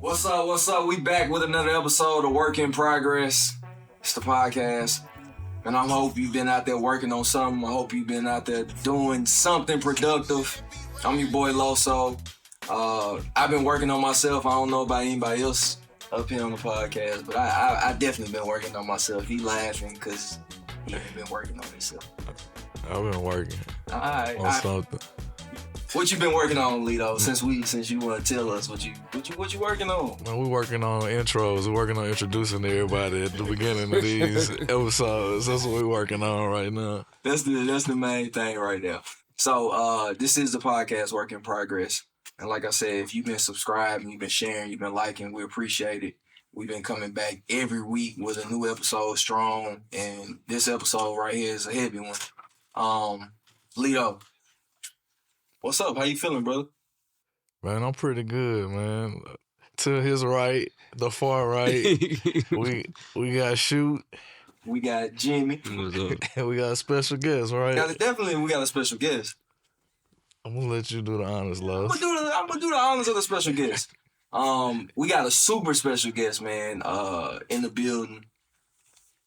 What's up? What's up? We back with another episode of Work in Progress. It's the podcast. And I hope you've been out there working on something. I hope you've been out there doing something productive. I'm your boy Loso. I've been working on myself. I don't know about anybody else up here on the podcast, but I definitely been working on myself. He laughing because he ain't been working on himself. I've been working Alright. on something. What you been working on, Lito? Since you want to tell us what you working on? Man, we working on intros. We're working on introducing everybody at the beginning of these episodes. That's what we're working on right now. That's the main thing right now. So this is the podcast Work in Progress. And like I said, if you've been subscribing, you've been sharing, you've been liking, we appreciate it. We've been coming back every week with a new episode strong. And this episode right here is a heavy one. Lito, what's up? How you feeling, brother? Man, I'm pretty good, man. To his right, the far right, we got Shute. We got Jimmy. And we got a special guest, right? We got a special guest. I'm gonna let you do the honors, love. I'm gonna do the honors of the special guest. We got a super special guest, man, in the building.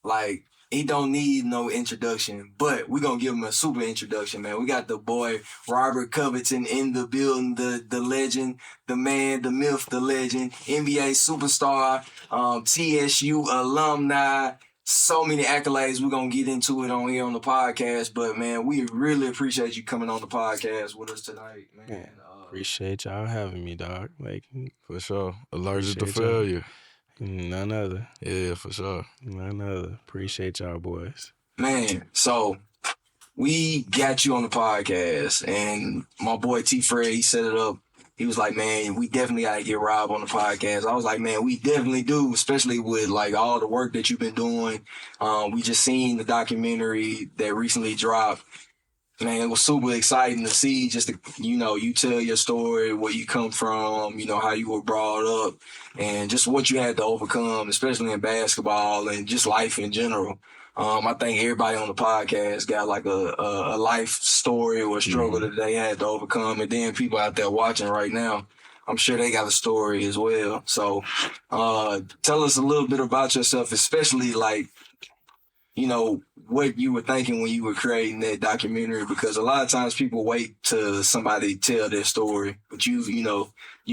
Like, he don't need no introduction, but we're gonna give him a super introduction, man. We got the boy Robert Covington in the building, the legend, the man, the myth, the legend, NBA superstar, TSU alumni. So many accolades. We're gonna get into it on here on the podcast, but man, we really appreciate you coming on the podcast with us tonight, man. Appreciate y'all having me, dog. Like, For sure. Allergic to Appreciate y'all. failure. none other. Yeah, for sure. None other. Appreciate y'all, boys. Man, so we got you on the podcast, and my boy T Fred, he set it up. He was like, man, we definitely got to get Rob on the podcast. I was like, man, we definitely do, especially with like all the work that you've been doing. We just seen the documentary that recently dropped. Man, it was super exciting to see just, you tell your story, where you come from, how you were brought up, and just what you had to overcome, especially in basketball and just life in general. I think everybody on the podcast got like a life story or struggle that they had to overcome. And then people out there watching right now, I'm sure they got a story as well. So tell us a little bit about yourself, especially like, what you were thinking when you were creating that documentary, because a lot of times people wait till somebody tell their story, but you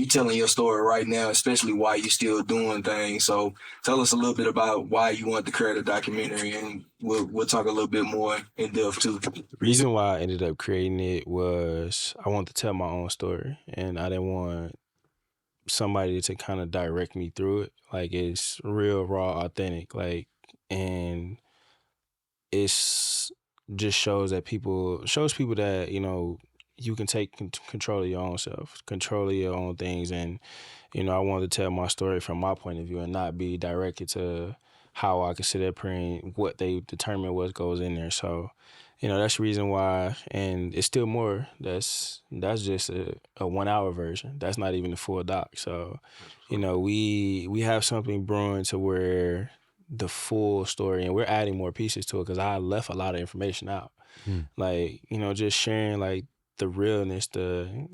telling your story right now, especially why you still doing things. So tell us a little bit about why you wanted to create a documentary, and we'll talk a little bit more in depth too. The reason why I ended up creating it was I wanted to tell my own story, and I didn't want somebody to kind of direct me through it. Like, it's real, raw, authentic, and it's just shows people that, you can take control of your own self, control of your own things. And, I wanted to tell my story from my point of view and not be directed to how I could sit up here and what they determine what goes in there. So, that's the reason why. And it's still more. That's just a 1 hour version. That's not even the full doc. So, we have something brewing to where the full story, and we're adding more pieces to it because I left a lot of information out. Like, just sharing like the realness, I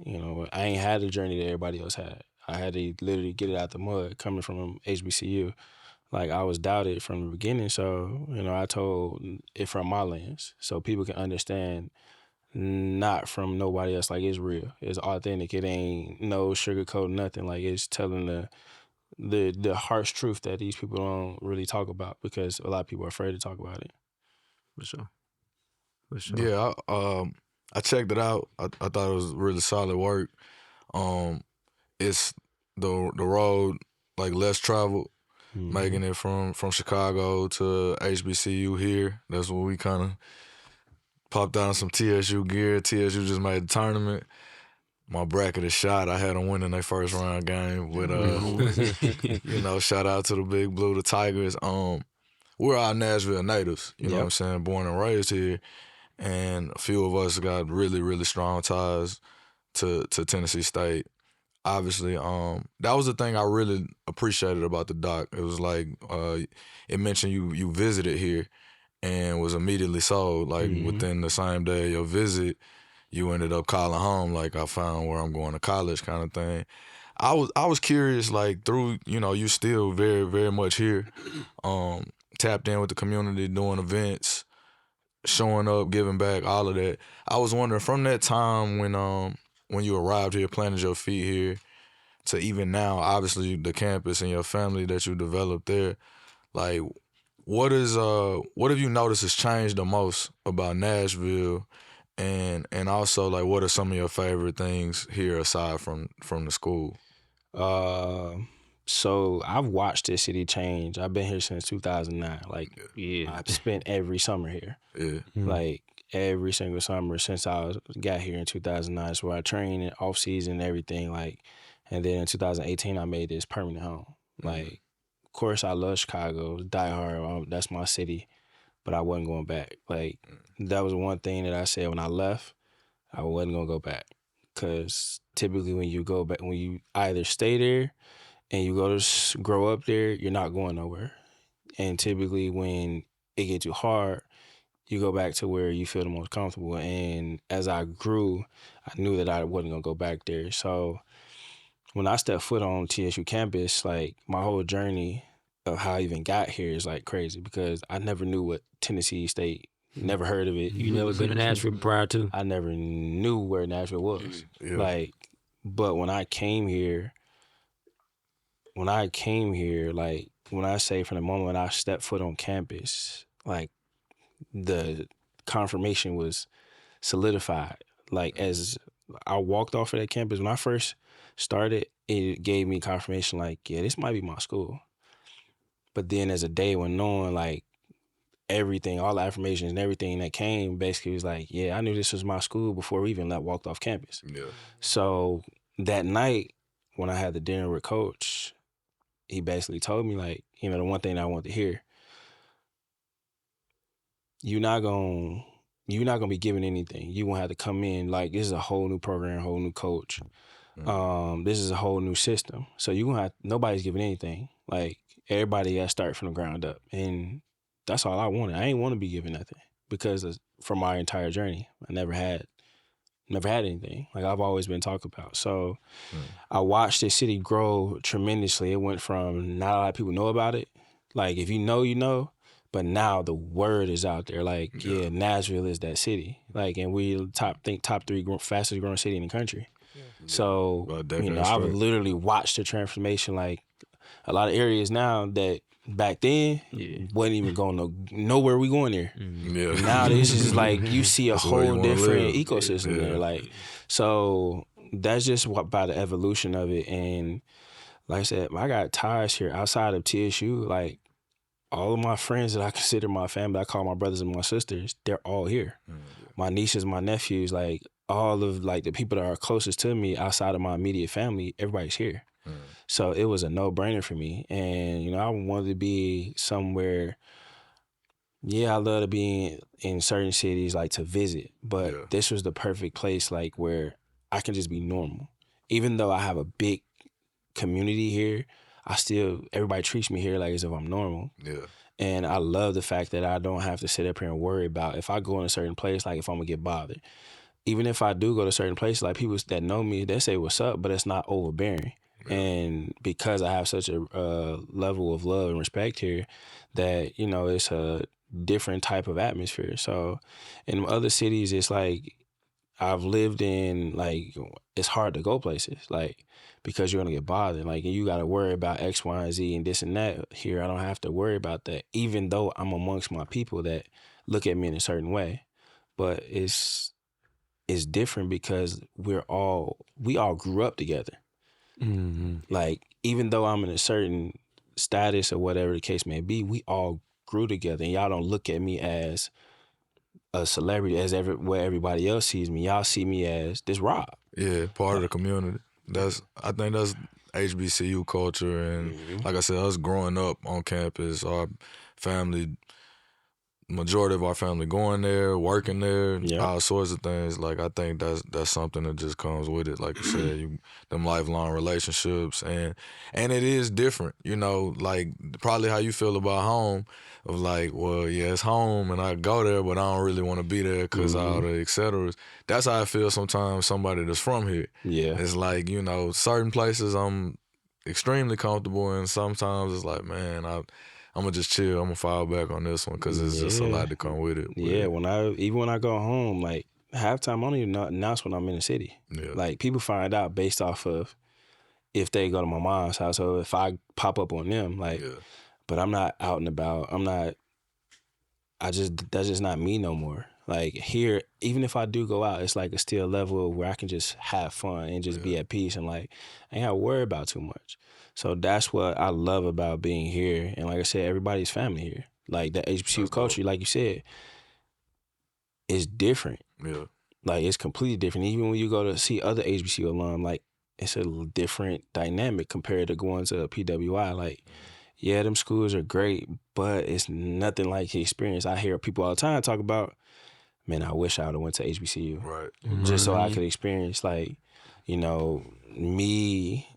ain't had the journey that everybody else had. I had to literally get it out the mud coming from HBCU. Like, I was doubted from the beginning, so, I told it from my lens so people can understand, not from nobody else. Like, it's real. It's authentic. It ain't no sugarcoat, nothing. Like, it's telling the harsh truth that these people don't really talk about because a lot of people are afraid to talk about it. For sure. Yeah, I checked it out. I thought it was really solid work. It's the road like less traveled, making it from Chicago to HBCU here. That's what we kind of popped out on some TSU gear. TSU just made the tournament. My bracket is shot. I had them winning their first round game with shout out to the Big Blue, the Tigers. We're all Nashville natives, you know what I'm saying, born and raised here. And a few of us got really, really strong ties to Tennessee State. Obviously, that was the thing I really appreciated about the doc. It was like it mentioned you visited here and was immediately sold. Like within the same day of your visit, you ended up calling home, like, I found where I'm going to college kind of thing. I was curious, like through, you still very, very much here, tapped in with the community, doing events, showing up, giving back, all of that. I was wondering from that time when you arrived here, planted your feet here, to even now, obviously the campus and your family that you developed there, like what have you noticed has changed the most about Nashville, and also like what are some of your favorite things here aside from the school? So I've watched this city change. I've been here since 2009. Like, I've spent every summer here. Yeah. Like every single summer since got here in 2009. It's where I trained in off season and everything. Like, and then in 2018 I made this permanent home. Like, of course I love Chicago, diehard. That's my city, but I wasn't going back. Like, that was one thing that I said when I left. I wasn't gonna go back, cause typically when you go back, when you either stay there and you go to grow up there, you're not going nowhere. And typically when it gets too hard, you go back to where you feel the most comfortable. And as I grew, I knew that I wasn't gonna go back there. So when I stepped foot on TSU campus, like my whole journey of how I even got here is like crazy, because I never knew what Tennessee State, never heard of it. You never been to Nashville prior to? I never knew where Nashville was. Yeah. Like, but when I came here, like when I say from the moment I stepped foot on campus, like the confirmation was solidified. Like as I walked off of that campus, when I first started, it gave me confirmation like, yeah, this might be my school. But then as the day went on, like everything, all the affirmations and everything that came basically was like, yeah, I knew this was my school before we even walked off campus. Yeah. So that night when I had the dinner with Coach, he basically told me like, the one thing I want to hear, you're not gonna be given anything. You gonna have to come in, like this is a whole new program, whole new coach. This is a whole new system. So you gonna have, nobody's giving anything. Like everybody got to start from the ground up. And that's all I wanted. I ain't want to be given nothing, because from my entire journey, I never had anything. Like I've always been talked about. So I watched this city grow tremendously. It went from not a lot of people know about it. Like if you know, you know. But now the word is out there. Like, yeah, Nashville is that city. Like, and we top 3 fastest growing city in the country. Yeah. So, I've literally watched the transformation. Like, a lot of areas now that back then wasn't even going to nowhere we going there. Yeah. Now this is like, you see a whole different ecosystem there. Like, so that's just by the evolution of it. And like I said, I got ties here outside of TSU. Like, all of my friends that I consider my family, I call my brothers and my sisters, they're all here. My nieces, my nephews, like all of like the people that are closest to me outside of my immediate family, everybody's here. So it was a no-brainer for me. And, I wanted to be somewhere, I love to be in certain cities, like to visit, but this was the perfect place, like where I can just be normal. Even though I have a big community here, everybody treats me here like as if I'm normal. Yeah. And I love the fact that I don't have to sit up here and worry about if I go in a certain place, like if I'm gonna get bothered. Even if I do go to a certain place, like people that know me, they say what's up, but it's not overbearing. Yeah. And because I have such a level of love and respect here, that, it's a different type of atmosphere. So in other cities, it's like I've lived in, like, it's hard to go places, like, because you're gonna get bothered. Like, and you gotta worry about X, Y, and Z and this and that. Here, I don't have to worry about that, even though I'm amongst my people that look at me in a certain way. But it's different because we all grew up together. Mm-hmm. Like, even though I'm in a certain status or whatever the case may be, we all grew together, and y'all don't look at me as a celebrity where everybody else sees me. Y'all see me as this Rob. Yeah, part of the community. I think that's HBCU culture, and like I said, us growing up on campus, our family majority of our family going there, working there, Yeah. all sorts of things. Like I think that's something that just comes with it. Like you said, them lifelong relationships, and it is different. You know, like probably how you feel about home. Of like, well, yeah, it's home, and I go there, but I don't really want to be there because all the et ceteras. That's how I feel sometimes. Somebody that's from here, Yeah. it's like, you know, certain places I'm extremely comfortable, and sometimes it's like, man, I'm gonna just chill. I'm gonna fall back on this one because it's just a lot to come with it. Yeah, when I go home, like halftime, I don't even announce when I'm in the city. Yeah. Like people find out based off of if they go to my mom's house or if I pop up on them. Like, but I'm not out and about. That's just not me no more. Like here, even if I do go out, it's like a still level where I can just have fun and just be at peace and like I ain't gotta worry about too much. So that's what I love about being here. And like I said, everybody's family here. Like the HBCU culture, like you said, is different. Yeah. Like it's completely different. Even when you go to see other HBCU alum, like it's a different dynamic compared to going to PWI. Like, yeah, them schools are great, but it's nothing like the experience. I hear people all the time talk about, man, I wish I would have went to HBCU. Right. Just so I could experience like, you know, me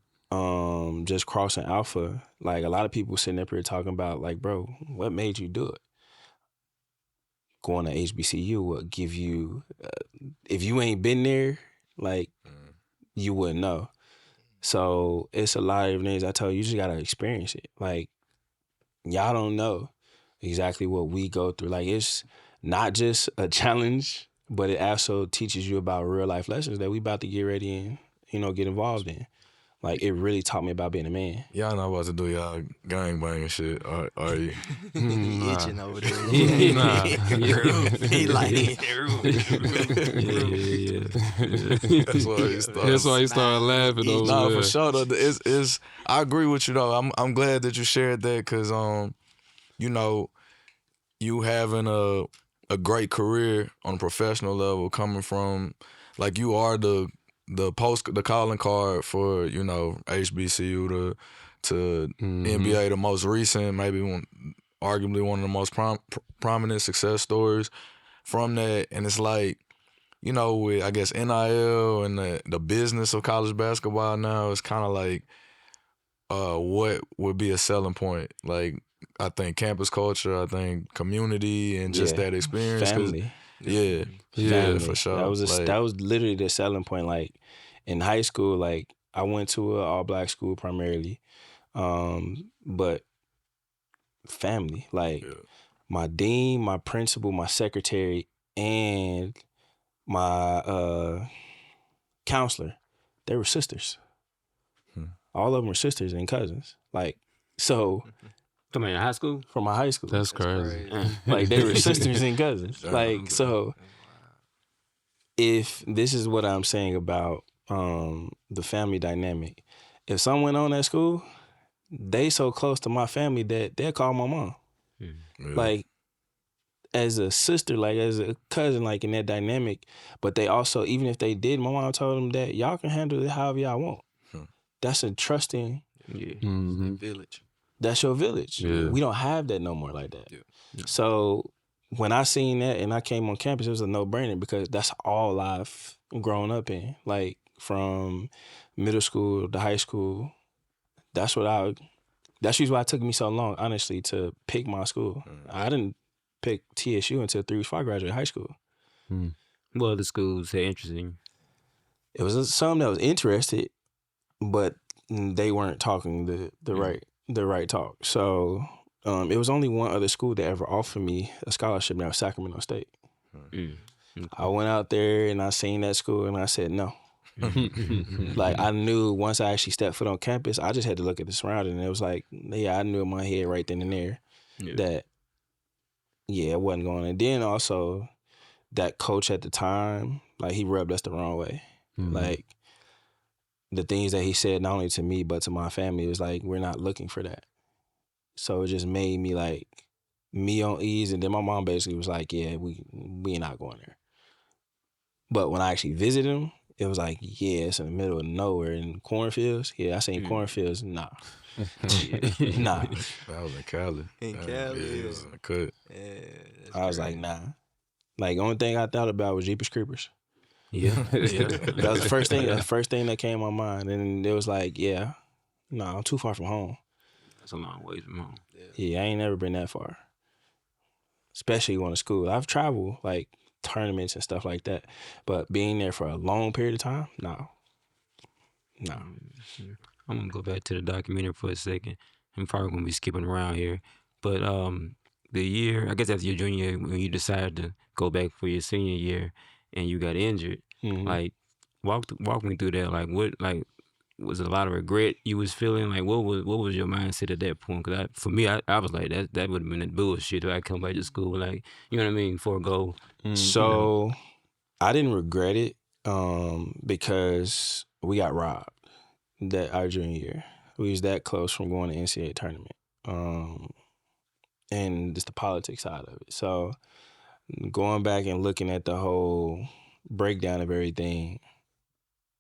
just crossing Alpha. Like a lot of people sitting up here talking about like, bro, what made you do it? Going to HBCU will give you, if you ain't been there, like you wouldn't know. So it's a lot of things I tell you, you just gotta experience it. Like y'all don't know exactly what we go through. Like it's not just a challenge, but it also teaches you about real life lessons that we about to get ready and, you know, get involved in. Like it really taught me about being a man. Y'all not about to do y'all gangbanging shit, are you? He itching over there. Nah. He like it. Yeah. That's why he started laughing over Nah, there. for sure. Though, it's I agree with you though. I'm glad that you shared that because you know, you having a great career on a professional level coming from like you are the calling card for, you know, HBCU to NBA, the most recent, maybe arguably one of the most prominent success stories from that. And it's like, you know, with I guess NIL and the business of college basketball now, it's kind of like what would be a selling point? Like I think campus culture, I think community, and just that experience. Family. Yeah, Family. for sure. That was literally the selling point. Like in high school, like I went to an all black school primarily, but family. Like my dean, my principal, my secretary, and my counselor, they were sisters. All of them were sisters and cousins. Like so. Come in high school? From my high school. That's crazy. Like they were sisters and cousins. Like so. If this is what I'm saying about the family dynamic, if someone on that school, they so close to my family that they'll call my mom. Like as a sister, like as a cousin, like in that dynamic. But they also, even if they did, my mom told them that y'all can handle it however y'all want. That's a trusting. Village. That's your village. Yeah. We don't have that no more like that. So when I seen that and I came on campus, it was a no-brainer because that's all I've grown up in. Like from middle school to high school, that's usually why it took me so long, honestly, to pick my school. I didn't pick TSU until 3 weeks before I graduated high school. What other schools had interest in you? It was some that was interested, but they weren't talking the right talk. So it was only one other school that ever offered me a scholarship, and that was Sacramento State. I went out there and I seen that school and I said no. Like I knew once I actually stepped foot on campus, I just had to look at the surrounding, and it was like, I knew in my head right then and there that it wasn't going. And then also that coach at the time, like he rubbed us the wrong way. Like the things that he said, not only to me, but to my family, it was like, we're not looking for that. So it just made me like, me on ease. And then my mom basically was like, yeah, we not going there. But when I actually visited him, it was like, yeah, it's in the middle of nowhere in cornfields. Yeah, I seen cornfields. Nah. Nah. That was in Cali. In Cali, Yeah, it was in the cut. Yeah, that's I was crazy. like, nah. Like, only thing I thought about was Jeepers Creepers. Yeah. That was the first thing. The first thing that came to my mind, and it was like, yeah, I'm too far from home. That's a long ways from home. Yeah, I ain't never been that far. Especially going to school. I've traveled like tournaments and stuff like that, but being there for a long period of time, no. I'm gonna go back to the documentary for a second. I'm probably gonna be skipping around here, but the year, I guess after your junior year, when you decided to go back for your senior year and you got injured, like walk me through that. Like what, like was it a lot of regret you was feeling? Like what was your mindset at that point? Because for me, I was like that would have been that bullshit if I come back to school, like, you know what I mean, forego. So I didn't regret it because we got robbed that our junior year. We was that close from going to NCAA tournament. And just the politics side of it. So going back and looking at the whole breakdown of everything,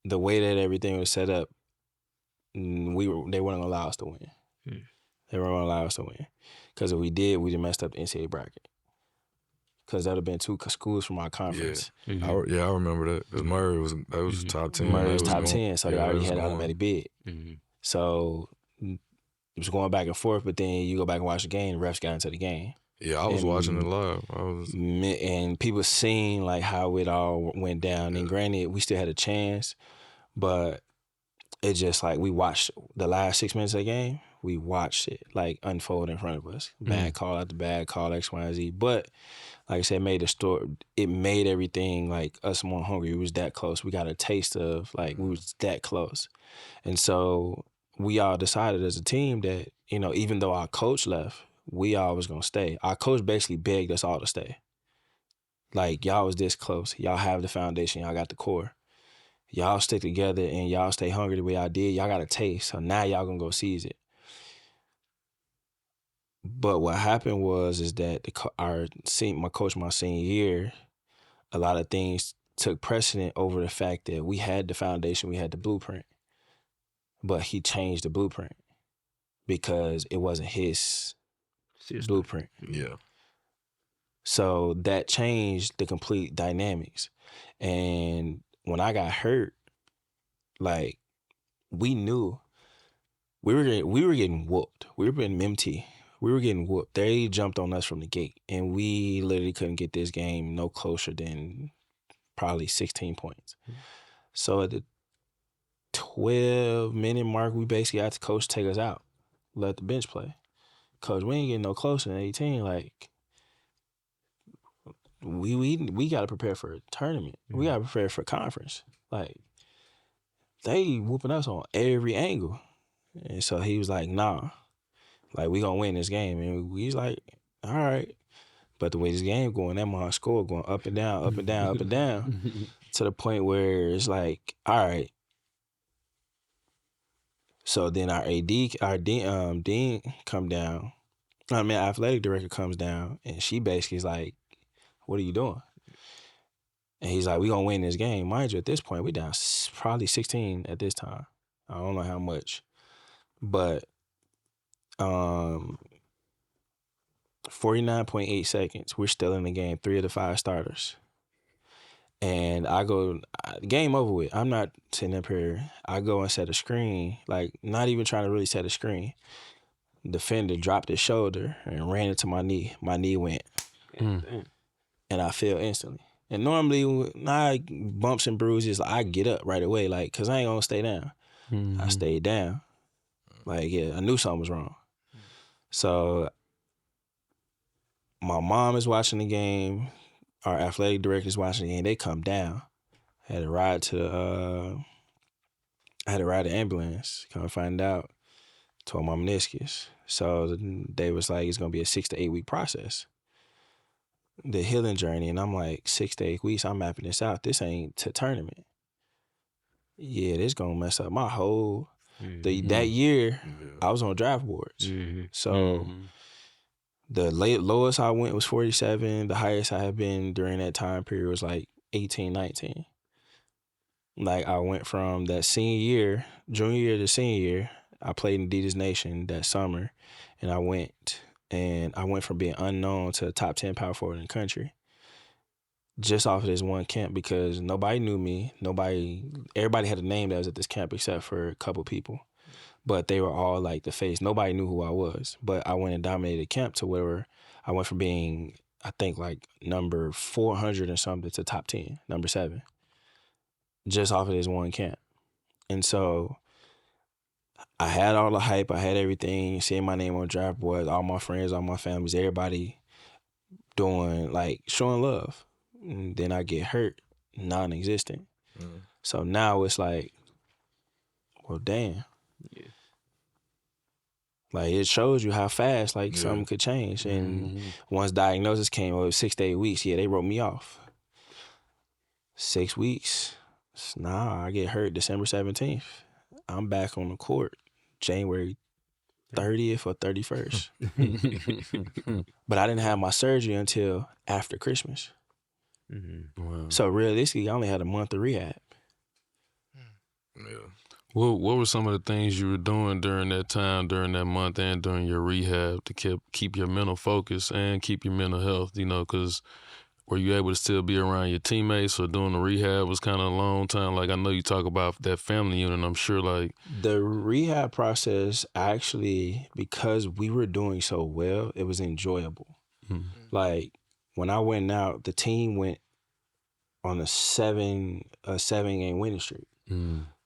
the way that everything was set up, they weren't gonna allow us to win. They weren't gonna allow us to win. Because if we did, we'd have messed up the NCAA bracket. Because that would have been 2 schools from our conference. I remember that. Because Murray was top 10. Murray was They top going- 10, so they already had an going. automatic bid. So it was going back and forth, but then you go back and watch the game, the refs got into the game. Yeah, I was And- watching it live. And people seen like how it all went down. And granted, we still had a chance, but it just like we watched the last 6 minutes of the game. We watched it like unfold in front of us. Bad call after bad call, X, Y, and Z. But like I said, it made everything like us more hungry. We was that close. We got a taste of like we was that close. And so we all decided as a team that, you know, even though our coach left, we all was gonna stay. Our coach basically begged us all to stay. Like, y'all was this close. Y'all have the foundation. Y'all got the core. Y'all stick together and y'all stay hungry the way I did. Y'all got a taste. So now y'all gonna go seize it. But what happened is that my coach my senior year, a lot of things took precedent over the fact that we had the foundation, we had the blueprint. But he changed the blueprint because it wasn't his blueprint. Yeah. So that changed the complete dynamics. And when I got hurt, like, we knew we were getting whooped. We were in MT. We were getting whooped. They jumped on us from the gate, and we literally couldn't get this game no closer than probably 16 points. So at the 12-minute mark, we basically had the coach take us out, let the bench play. Coach, we ain't getting no closer than 18. Like, we got to prepare for a tournament. We got to prepare for a conference. Like, they whooping us on every angle. And so he was like, nah, like, we gonna win this game. And we was like, all right. But the way this game going, that my score going up and down, up and down, up and down, to the point where it's like, all right. So then our dean come down. I mean, our athletic director comes down, and she basically is like, what are you doing? And he's like, we gonna win this game. Mind you, at this point, we down probably 16 at this time. I don't know how much. But 49.8 seconds, we're still in the game, 3 of the 5 starters. And I go, game over with. I'm not sitting up here. I go and set a screen, like, not even trying to really set a screen. Defender dropped his shoulder and ran into my knee. My knee went, and I fell instantly. And normally, when I bumps and bruises, I get up right away, like, because I ain't going to stay down. I stayed down. Like, yeah, I knew something was wrong. So my mom is watching the game. Our athletic director is watching the game. They come down. I had to ride the ambulance. Come find out, tore my meniscus. So they was like, it's gonna be a 6 to 8 week process, the healing journey. And I'm like, 6 to 8 weeks. I'm mapping this out. This ain't to tournament. Yeah, this gonna mess up my whole. That year, I was on draft boards. So the lowest I went was 47. The highest I had been during that time period was like 18, 19. Like I went from that junior year to senior year, I played in Adidas Nation that summer, and I went from being unknown to a top 10 power forward in the country. Just off of this one camp because nobody knew me. Everybody had a name that was at this camp except for a couple people. But they were all like the face. Nobody knew who I was. But I went and dominated the camp to where I went from being, I think, like number 400 or something to top 10, number 7. Just off of this one camp. And so I had all the hype. I had everything. Seeing my name on draft boards, all my friends, all my families, everybody doing, like, showing love. And then I get hurt, non-existent. So now it's like, well, damn. Yeah. Like, it shows you how fast, like, something could change. And once diagnosis came, it was 6 to 8 weeks. Yeah, they wrote me off. 6 weeks. Nah, I get hurt December 17th. I'm back on the court January 30th or 31st. But I didn't have my surgery until after Christmas. Wow. So realistically, I only had a month of rehab. Yeah. What were some of the things you were doing during that time, during that month, and during your rehab to keep your mental focus and keep your mental health? You know, because were you able to still be around your teammates, or doing the rehab was kind of a long time? Like, I know you talk about that family unit. I'm sure, like, the rehab process actually, because we were doing so well, it was enjoyable. Like, when I went out, the team went on a 7-game winning streak.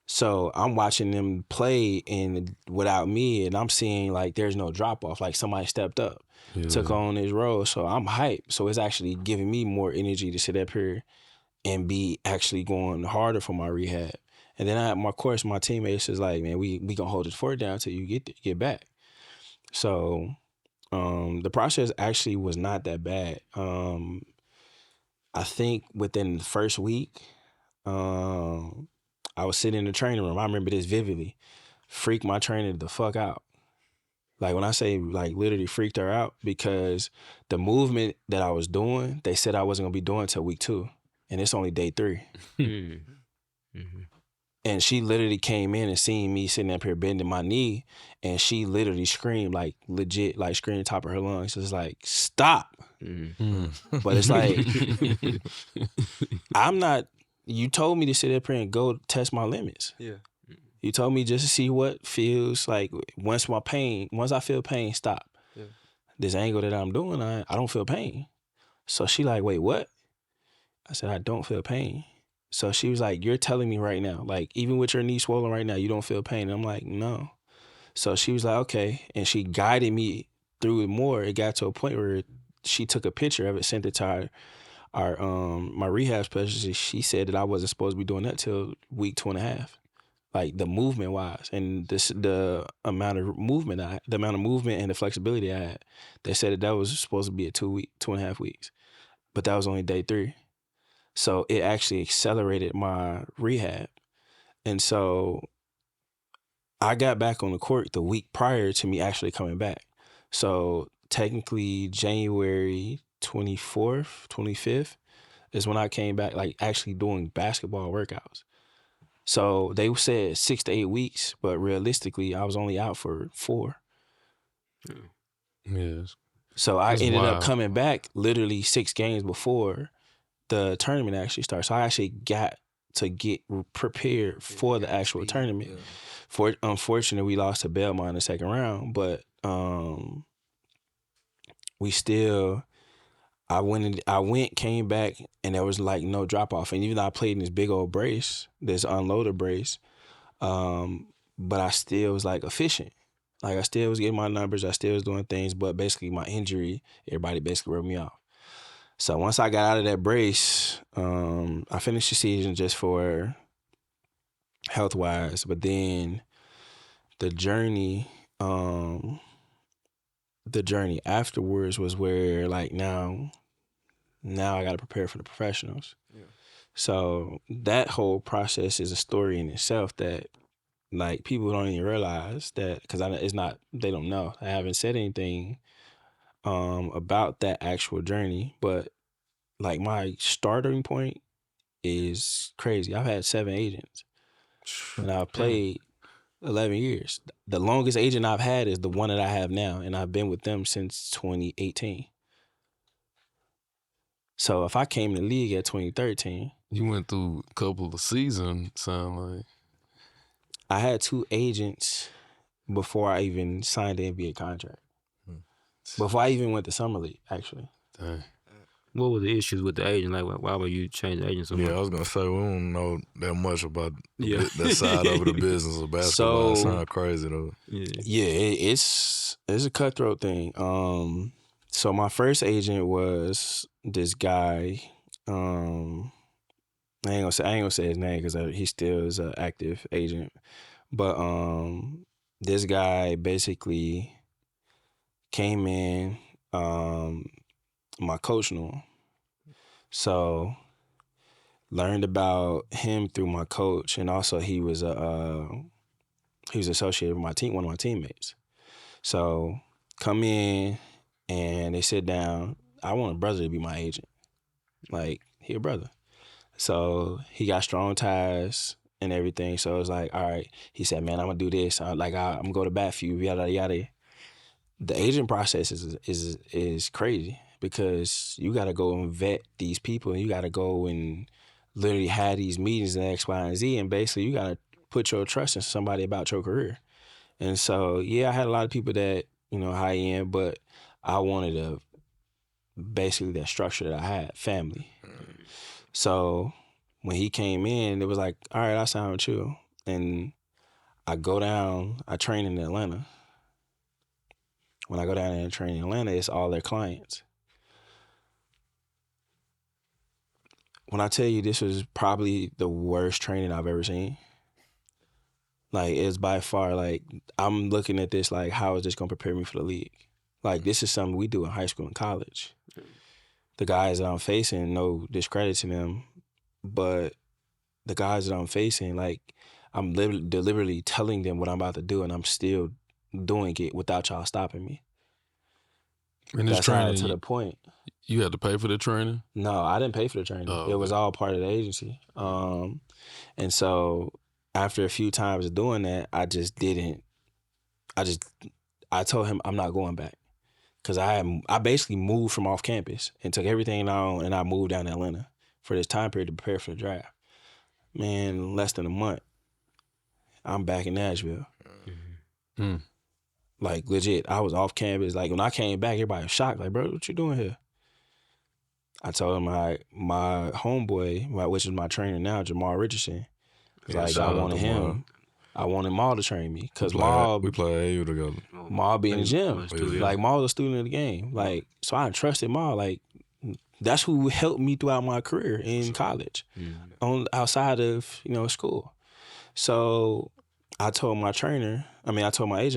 So I'm watching them play and without me, and I'm seeing like there's no drop off. Like somebody stepped up, took on his role. So I'm hyped. So it's actually giving me more energy to sit up here and be actually going harder for my rehab. And then my teammates is like, man, we gonna hold this fort down till you get back. So the process actually was not that bad. I think within the first week, I was sitting in the training room. I remember this vividly. Freaked my trainer the fuck out. Like when I say like literally freaked her out, because the movement that I was doing, they said I wasn't gonna be doing until week 2. And it's only day 3. And she literally came in and seen me sitting up here bending my knee, and she literally screamed, like legit, like screamed top of her lungs. It's like, stop. But it's like, you told me to sit up here and go test my limits. Yeah. You told me just to see what feels like once I feel pain, stop. Yeah. This angle that I'm doing, I don't feel pain. So she like, wait, what? I said, I don't feel pain. So she was like, you're telling me right now, like even with your knee swollen right now, you don't feel pain. And I'm like, no. So she was like, okay. And she guided me through it more. It got to a point where she took a picture of it, sent it to my rehab specialist. She said that I wasn't supposed to be doing that till week 2.5. Like the movement wise, and the amount of movement and the flexibility I had. They said that was supposed to be a 2.5 weeks, but that was only day 3. So it actually accelerated my rehab. And so I got back on the court the week prior to me actually coming back. So technically January 24th, 25th is when I came back, like actually doing basketball workouts. So they said 6 to 8 weeks, but realistically I was only out for 4. yes. So I That's ended up wild. coming back literally 6 games before the tournament actually started. So I actually got to get prepared for the actual tournament. Unfortunately, we lost to Belmont in the second round, but came back, and there was like no drop off. And even though I played in this big old brace, this unloaded brace, but I still was like efficient. Like I still was getting my numbers, I still was doing things, but basically my injury, everybody basically wrote me off. So once I got out of that brace, I finished the season just for health-wise. But then the journey afterwards was where like now I got to prepare for the professionals. Yeah. So that whole process is a story in itself that like people don't even realize that, because they don't know. I haven't said anything about that actual journey, but like my starting point is crazy. I've had 7 agents, and I've played 11 years. The longest agent I've had is the one that I have now, and I've been with them since 2018. So if I came in the league at 2013, You went through a couple of seasons, sound like. I had 2 agents before I even signed the NBA contract. Before I even went to Summer League, actually. Dang. What were the issues with the agent? Like, why would you change the agent so much? Yeah, I was gonna say we don't know that much about Yeah. that side of the business of basketball. It So- sounds crazy though. Yeah, it's a cutthroat thing. So my first agent was this guy. I ain't gonna say his name because he still is an active agent. But this guy basically came in. My coach knew him, so learned about him through my coach, and also he was associated with my team, one of my teammates. So come in and they sit down. I want a brother to be my agent, like he a brother. So he got strong ties and everything. So it was like, all right. He said, man, I'm gonna do this. I'm gonna go to bat for you. Yada yada. The agent process is crazy because you gotta go and vet these people, and you gotta go and literally have these meetings and X, Y, and Z, and basically you gotta put your trust in somebody about your career. And so yeah, I had a lot of people that high end, but I wanted basically that structure that I had, family. So when he came in, it was like, all right, I'll sign with you. And I go down, I train in Atlanta. When I go down there and train in Atlanta, it's all their clients. When I tell you this was probably the worst training I've ever seen, like it's by far, like I'm looking at this like, how is this gonna prepare me for the league? Like this is something we do in high school and college. The guys that I'm facing, no discredit to them, but the guys that I'm facing, like I'm deliberately telling them what I'm about to do, and I'm still doing it without y'all stopping me. And this That's how training, to the point. you had to pay for the training? No, I didn't pay for the training. Oh, It was okay. all part of the agency. And so after a few times of doing that, I told him I'm not going back. Cause I basically moved from off campus and took everything on, and I moved down to Atlanta for this time period to prepare for the draft. Man, less than a month, I'm back in Nashville. Mm-hmm. Like legit, I was off campus. Like when I came back, everybody was shocked. Like, bro, what you doing here? I told him my homeboy, which is my trainer now, Jamal Richardson. Yeah, Like I shout out wanted to him. Maul. I wanted Maul to train me because We play AU together. Maul be in the gym. Yeah. Like Maul's a student of the game. Like so, I trusted Maul. Like that's who helped me throughout my career in college, outside of school. So I told my agent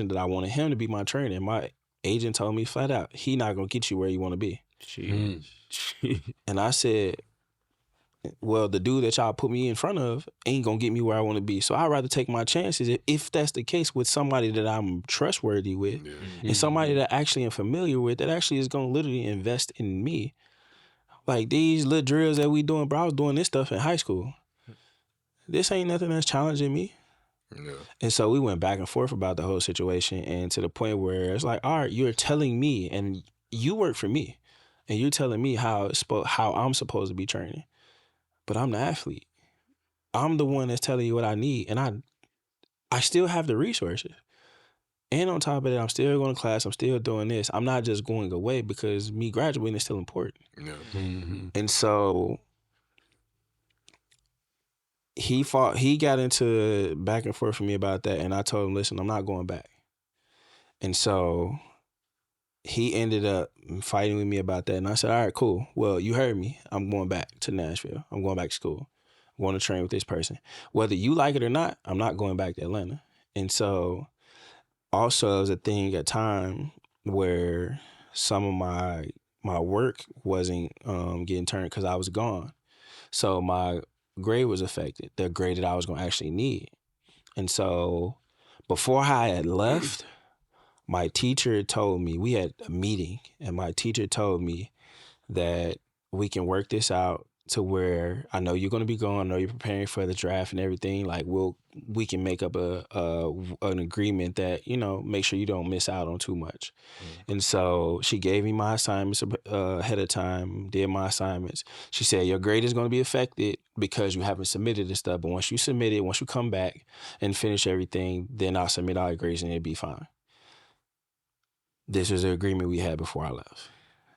that I wanted him to be my trainer. And my agent told me flat out, he not gonna get you where you want to be. And I said, well, the dude that y'all put me in front of ain't gonna get me where I want to be. So I'd rather take my chances if that's the case with somebody that I'm trustworthy with, and somebody that actually am familiar with, that actually is gonna literally invest in me. Like these little drills that we doing, bro, I was doing this stuff in high school. This ain't nothing that's challenging me. Yeah. And so we went back and forth about the whole situation, and to the point where it's like, all right, you're telling me, and you work for me, and you're telling me how I'm supposed to be training. But I'm the athlete. I'm the one that's telling you what I need, and I still have the resources. And on top of that, I'm still going to class. I'm still doing this. I'm not just going away because me graduating is still important. Yeah. And so he got into back and forth with me about that, and I told him, listen, I'm not going back. And so he ended up fighting with me about that, and I said, all right, cool. Well, you heard me. I'm going back to Nashville. I'm going back to school. I'm going to train with this person. Whether you like it or not, I'm not going back to Atlanta. And so also it was a thing at time where some of my work wasn't getting turned because I was gone. So my grade was affected, the grade that I was going to actually need. And so before I had left, my teacher told me, we had a meeting, and my teacher told me that we can work this out to where I know you're going to be going. I know you're preparing for the draft and everything. Like we can make up an agreement that, you know, make sure you don't miss out on too much. And so she gave me my assignments ahead of time, did my assignments. She said, your grade is going to be affected because you haven't submitted this stuff. But once you submit it, once you come back and finish everything, then I'll submit all your grades and it'll be fine. This was the agreement we had before I left.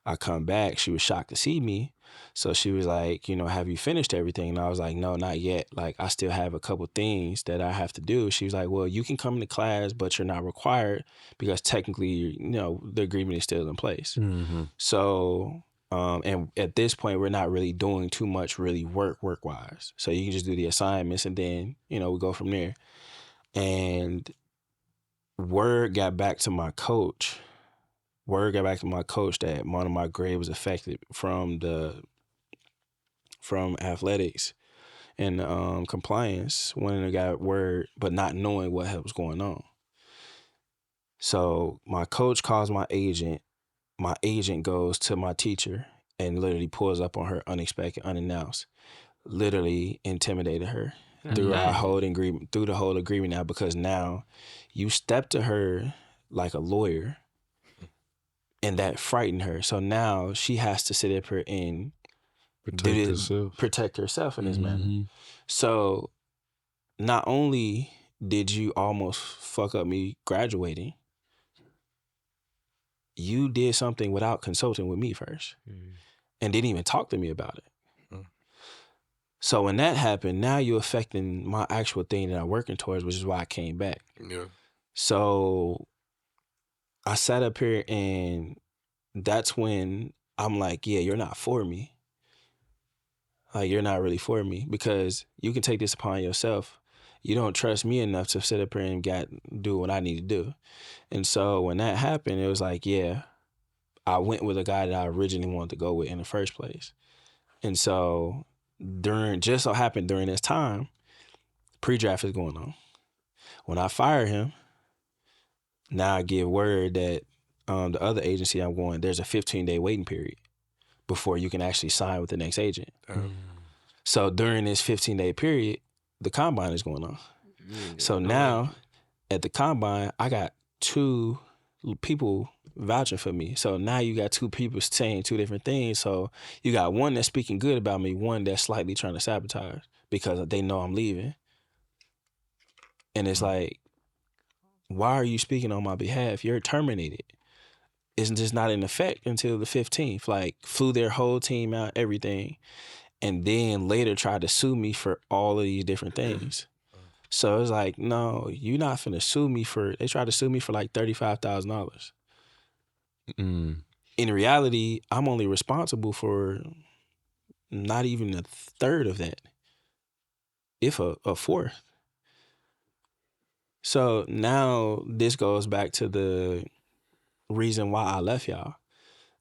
I come back, she was shocked to see me. So she was like, you know, have you finished everything? And I was like, no, not yet. Like, I still have a couple things that I have to do. She was like, well, you can come to class, but you're not required because technically, you know, the agreement is still in place. Mm-hmm. So, and at this point, we're not really doing too much really work-wise. So you can just do the assignments and then, you know, we go from there. And word got back to my coach that one of my grade was affected from athletics and compliance when I got word, but not knowing what was going on. So my coach calls my agent. My agent goes to my teacher and literally pulls up on her unexpected, unannounced, literally intimidated her through our whole agreement, through the whole agreement now, because now you step to her like a lawyer. And that frightened her. So now she has to sit up here and protect herself in this manner. So not only did you almost fuck up me graduating, you did something without consulting with me first and didn't even talk to me about it. So when that happened, now you're affecting my actual thing that I'm working towards, which is why I came back. Yeah. So I sat up here and that's when I'm like, yeah, you're not for me. Like, you're not really for me because you can take this upon yourself. You don't trust me enough to sit up here and do what I need to do. And so when that happened, it was like, yeah, I went with a guy that I originally wanted to go with in the first place. And so just so happened during this time, pre-draft is going on. When I fire him, now I give word that the other agency I'm going, there's a 15-day waiting period before you can actually sign with the next agent. So during this 15-day period, the combine is going on. So now at the combine, I got 2 people vouching for me. So now you got 2 people saying 2 different things. So you got one that's speaking good about me, one that's slightly trying to sabotage because they know I'm leaving. And it's like, why are you speaking on my behalf? You're terminated. It's just not in effect until the 15th. Like, flew their whole team out, everything, and then later tried to sue me for all of these different things. So it's like, no, you're not finna sue me they tried to sue me for like $35,000. In reality, I'm only responsible for not even a third of that, if a fourth. So now this goes back to the reason why I left y'all.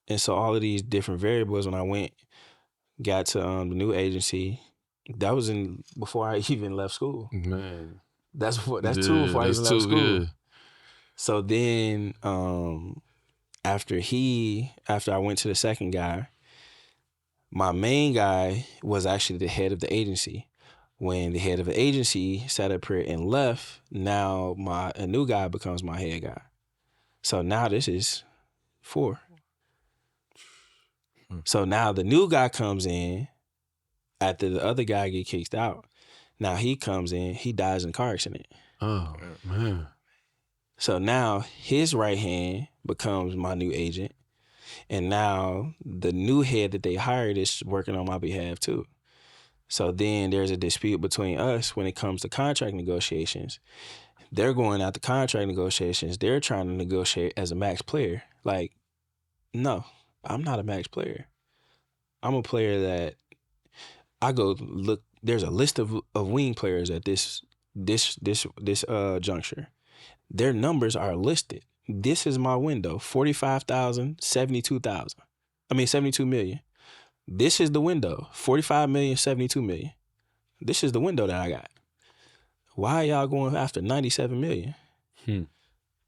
And so all of these different variables, when I got to the new agency, that was before I even left school. Man. That's 2 before I even left school. Yeah. So then after I went to the second guy, my main guy was actually the head of the agency. When the head of the agency sat up here and left, now a new guy becomes my head guy. So now this is 4. So now the new guy comes in after the other guy get kicked out. Now he comes in, he dies in a car accident. Oh, man. So now his right hand becomes my new agent. And now the new head that they hired is working on my behalf too. So then there's a dispute between us when it comes to contract negotiations. They're going out to contract negotiations. They're trying to negotiate as a max player. Like, no, I'm not a max player. I'm a player that I go look. There's a list of wing players at this juncture. Their numbers are listed. This is my window: 45,000, 72,000. 72 million. This is the window: 45 million, 72 million. This is the window that I got. Why are y'all going after 97 million?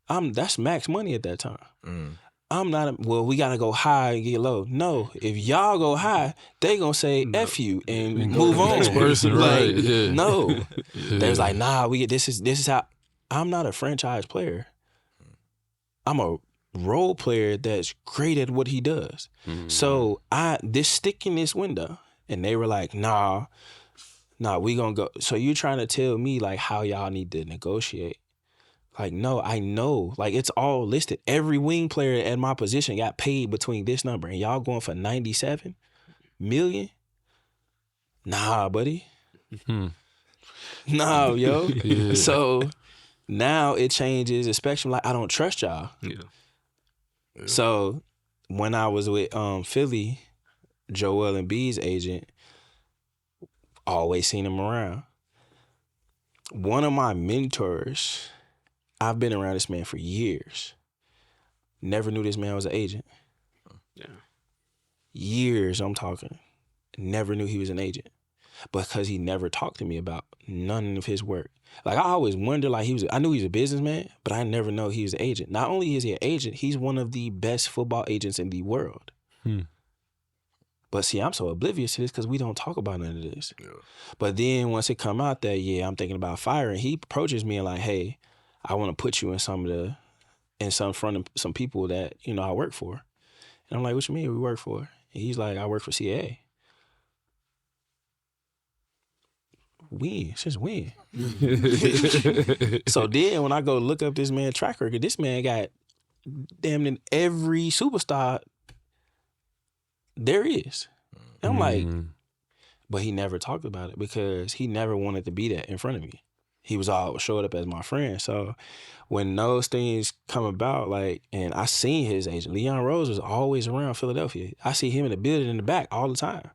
That's max money at that time. we gotta go high and get low. No, if y'all go high, they gonna say F you and move on. Next person, like, right? Yeah. No. Yeah. They was like, nah, this is how. I'm not a franchise player. I'm a role player that's great at what he does. So this stick in this window, and they were like, nah, we gonna go. So you trying to tell me like how y'all need to negotiate? Like, no, I know. Like, it's all listed. Every wing player at my position got paid between this number, and y'all going for 97 million? Nah, buddy. Nah, yo. Yeah. So now it changes, especially like I don't trust y'all. Yeah. So when I was with Philly, Joel Embiid's agent, always seen him around. One of my mentors, I've been around this man for years. Never knew this man was an agent. Yeah. Years, I'm talking. Never knew he was an agent because he never talked to me about none of his work. Like, I always wondered, like, I knew he was a businessman, but I never know he was an agent. Not only is he an agent, he's one of the best football agents in the world. But see, I'm so oblivious to this because we don't talk about none of this. Yeah. But then once it come out that, I'm thinking about firing, he approaches me and like, hey, I want to put you in front of some people that, I work for. And I'm like, what you mean we work for? And he's like, I work for CAA. When? Since when? So then when I go look up this man's track record, this man got damn near every superstar there is. And I'm like, but he never talked about it because he never wanted to be that in front of me. He was all showed up as my friend. So when those things come about, like, and I seen his agent, Leon Rose was always around Philadelphia. I see him in the building in the back all the time.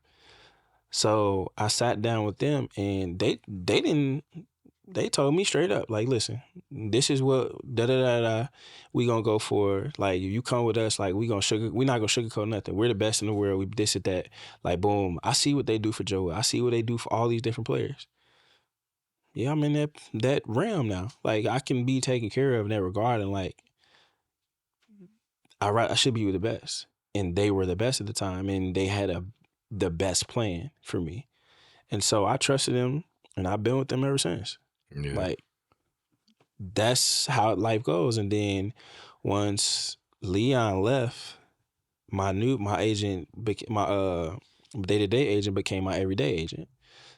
So I sat down with them and they told me straight up, like, listen, this is what we gonna go for. Like, if you come with us, like, we're not gonna sugarcoat nothing. We're the best in the world. We this and that. Like, boom. I see what they do for Joe. I see what they do for all these different players. Yeah, I'm in that realm now. Like, I can be taken care of in that regard, and like, I should be with the best. And they were the best at the time, and they had the best plan for me. And so I trusted them, and I've been with them ever since. Yeah. Like, that's how life goes. And then once Leon left, my agent, my day-to-day agent became my everyday agent.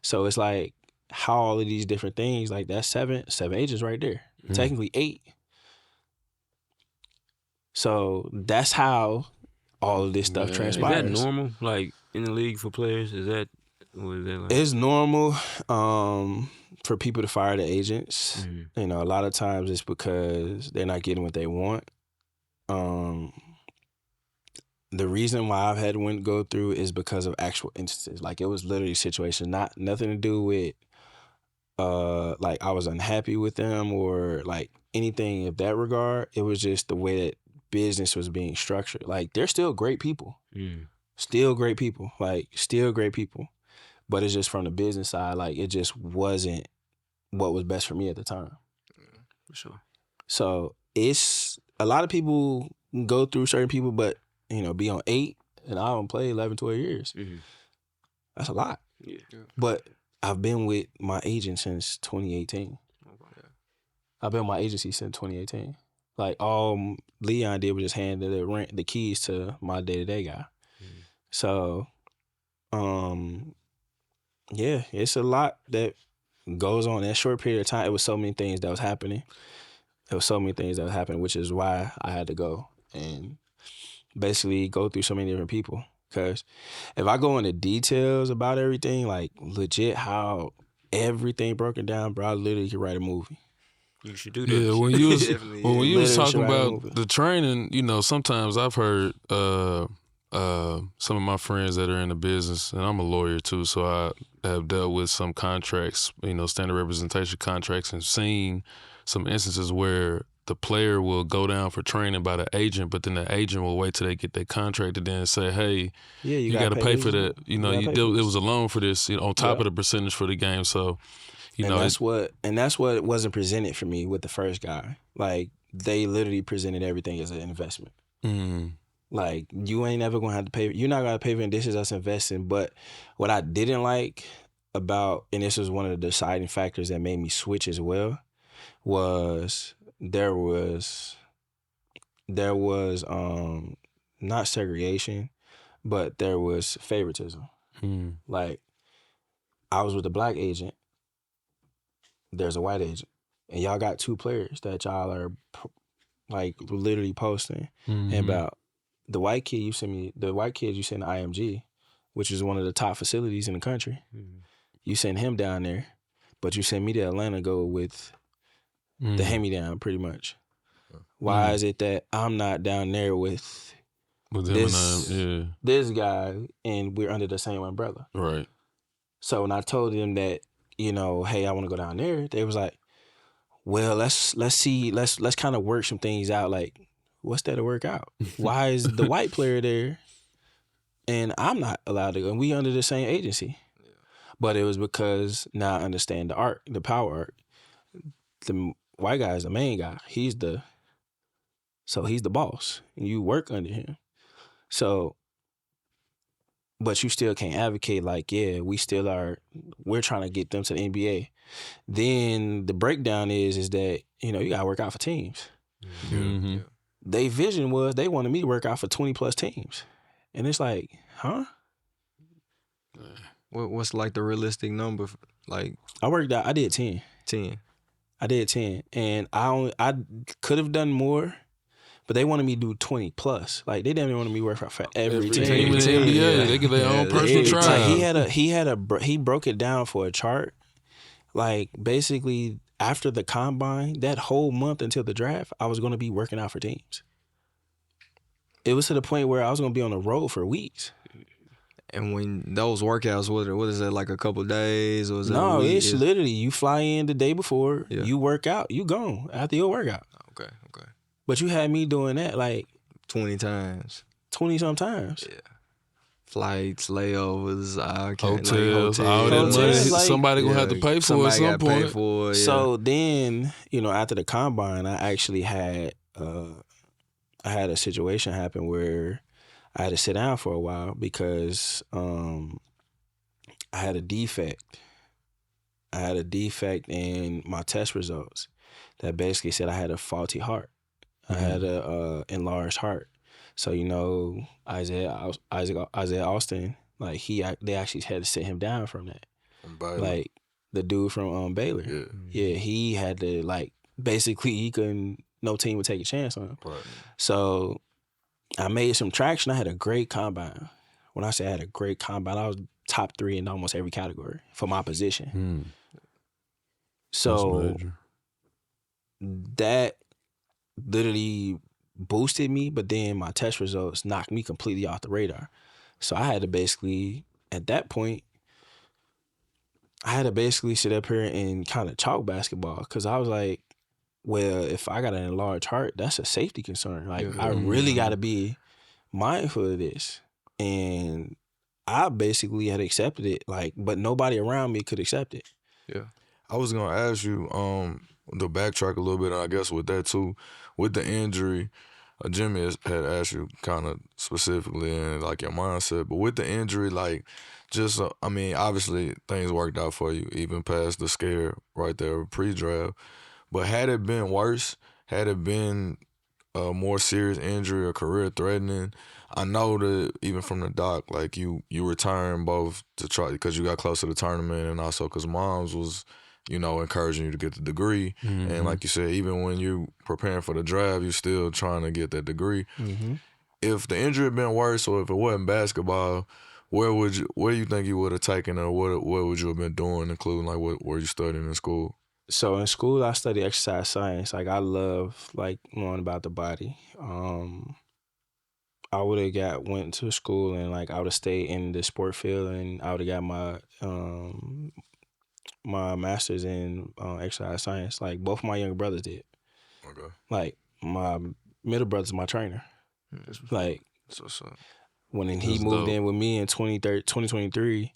So it's like how all of these different things, like that's seven agents right there. Technically 8. So that's how all of this stuff transpires. Is that normal, like, in the league for players? What is that like? It's normal for people to fire the agents. A lot of times it's because they're not getting what they want. The reason why I've had to go through is because of actual instances. Like, it was literally a situation, nothing to do with like I was unhappy with them or like anything of that regard. It was just the way that business was being structured. Like, they're still great people. Still great people. Like, still great people. But it's just from the business side, like, it just wasn't what was best for me at the time. For sure. So it's a lot of people go through certain people, but, be on 8 and I don't play 11, 12 years. That's a lot. Yeah. But I've been with my agent since 2018. I've been with my agency since 2018. Like, all Leon did was just hand the keys to my day-to-day guy. So, yeah, it's a lot that goes on in that short period of time. It was so many things that was happening. Which is why I had to go and basically go through so many different people. Because if I go into details about everything, like legit how everything broken down, bro, I literally could write a movie. You should do that. Yeah, when you was talking about the training, sometimes I've heard some of my friends that are in the business, and I'm a lawyer too, so I have dealt with some contracts, standard representation contracts, and seen some instances where the player will go down for training by the agent, but then the agent will wait till they get their contract and then say, hey, you got to pay for that. It was a loan for this, on top of the percentage for the game. So, that's what wasn't presented for me with the first guy. Like, they literally presented everything as an investment. Like, you ain't never gonna have to pay. You're not gonna pay for dishes us investing. But what I didn't like about, and this was one of the deciding factors that made me switch as well, was there was not segregation, but there was favoritism. Like, I was with a black agent, there's a white agent, and y'all got two players that y'all are like literally posting about. The white kid you sent to IMG, which is one of the top facilities in the country. You sent him down there, but you sent me to Atlanta go with the hand-me-down, pretty much. Why is it that I'm not down there with this guy and we're under the same umbrella? Right. So when I told them that, you know, hey, I want to go down there, they was like, well, let's kind of work some things out. Like, what's there to work out? Why is the white player there and I'm not allowed to go? And we under the same agency. Yeah. But it was because now I understand the art, the power art. The white guy is the main guy. He's the boss. And you work under him. So, but you still can't advocate like, yeah, we're trying to get them to the NBA. Then the breakdown is that, you know, you got to work out for teams. Mm-hmm. Their vision was they wanted me to work out for 20 plus teams. And it's like, huh? What's like the realistic number? Like, I did 10. 10. I did 10. And I could have done more, but they wanted me to do 20 plus. Like, they didn't want me to work out for every team. Team in the NBA, they get their own personal trial. Like, he broke it down for a chart. Like, basically, after the combine, that whole month until the draft, I was going to be working out for teams. It was to the point where I was going to be on the road for weeks. And when those workouts, what is that, like a couple of days? Or is that No, a week? it's literally you fly in the day before, you work out, you gone after your workout. Okay. But you had me doing that like 20 times. 20-some times. Yeah. Flights, layovers, hotels, all that money. Somebody gonna have to pay for it at some point. So then, you know, after the combine, I actually had a situation happen where I had to sit down for a while because I had a defect. I had a defect in my test results that basically said I had a faulty heart. I had a enlarged heart. So, you know, Isaiah Austin, like they actually had to sit him down from that. From Baylor. Like the dude from Baylor. Yeah, he had to, like, basically no team would take a chance on him. Right. So I made some traction. I had a great combine. When I say I had a great combine, I was top 3 in almost every category for my position. So that literally boosted me, but then my test results knocked me completely off the radar. So I had to basically, at that point, sit up here and kind of talk basketball because I was like, well, if I got an enlarged heart, that's a safety concern. Like, I really got to be mindful of this. And I basically had accepted it, like, but nobody around me could accept it. Yeah. I was going to ask you, to backtrack a little bit, I guess with that too, with the injury, Jimmy had asked you kind of specifically and like your mindset, but with the injury, like just, I mean, obviously things worked out for you, even past the scare right there, pre-draft, but had it been worse, had it been a more serious injury or career threatening, I know that even from the doc, like you retiring both to try, because you got close to the tournament and also because Moms was, you know, encouraging you to get the degree. And like you said, even when you preparing for the draft, you're still trying to get that degree. If the injury had been worse or if it wasn't basketball, where do you think you would have taken or what would you have been doing, including like what were you studying in school? So in school, I studied exercise science. Like, I love, like, knowing about the body. I would have went to school and, like, I would have stayed in the sport field and I would have got my my master's in exercise science. Like, both of my younger brothers did. Okay. Like, my middle brother's my trainer. Like, when he moved in with me in 2023,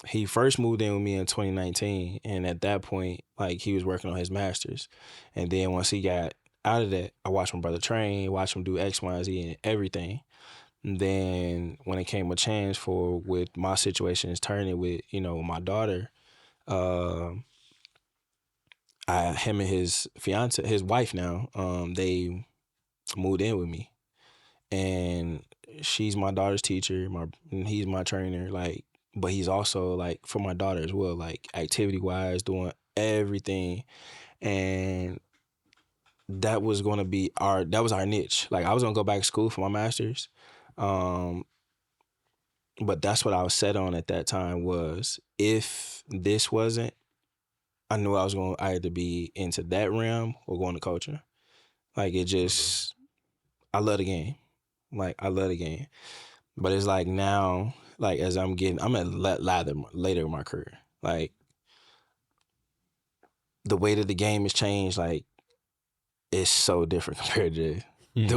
he first moved in with me in 2019, and at that point, like, he was working on his master's. And then once he got out of that, I watched my brother train, watched him do X, Y, and Z and everything. And then when it came a chance for with my situations turning with, my daughter, him and his wife now, they moved in with me. And she's my daughter's teacher, and he's my trainer, like, but he's also like for my daughter as well, like activity wise, doing everything. And that was gonna be our niche. Like I was gonna go back to school for my master's. But that's what I was set on at that time was if this wasn't, I knew I was going to either be into that realm or going to coaching. Like it just, I love the game. Like I love the game. But it's like now, like as I'm at later in my career. Like the way that the game has changed, like it's so different compared to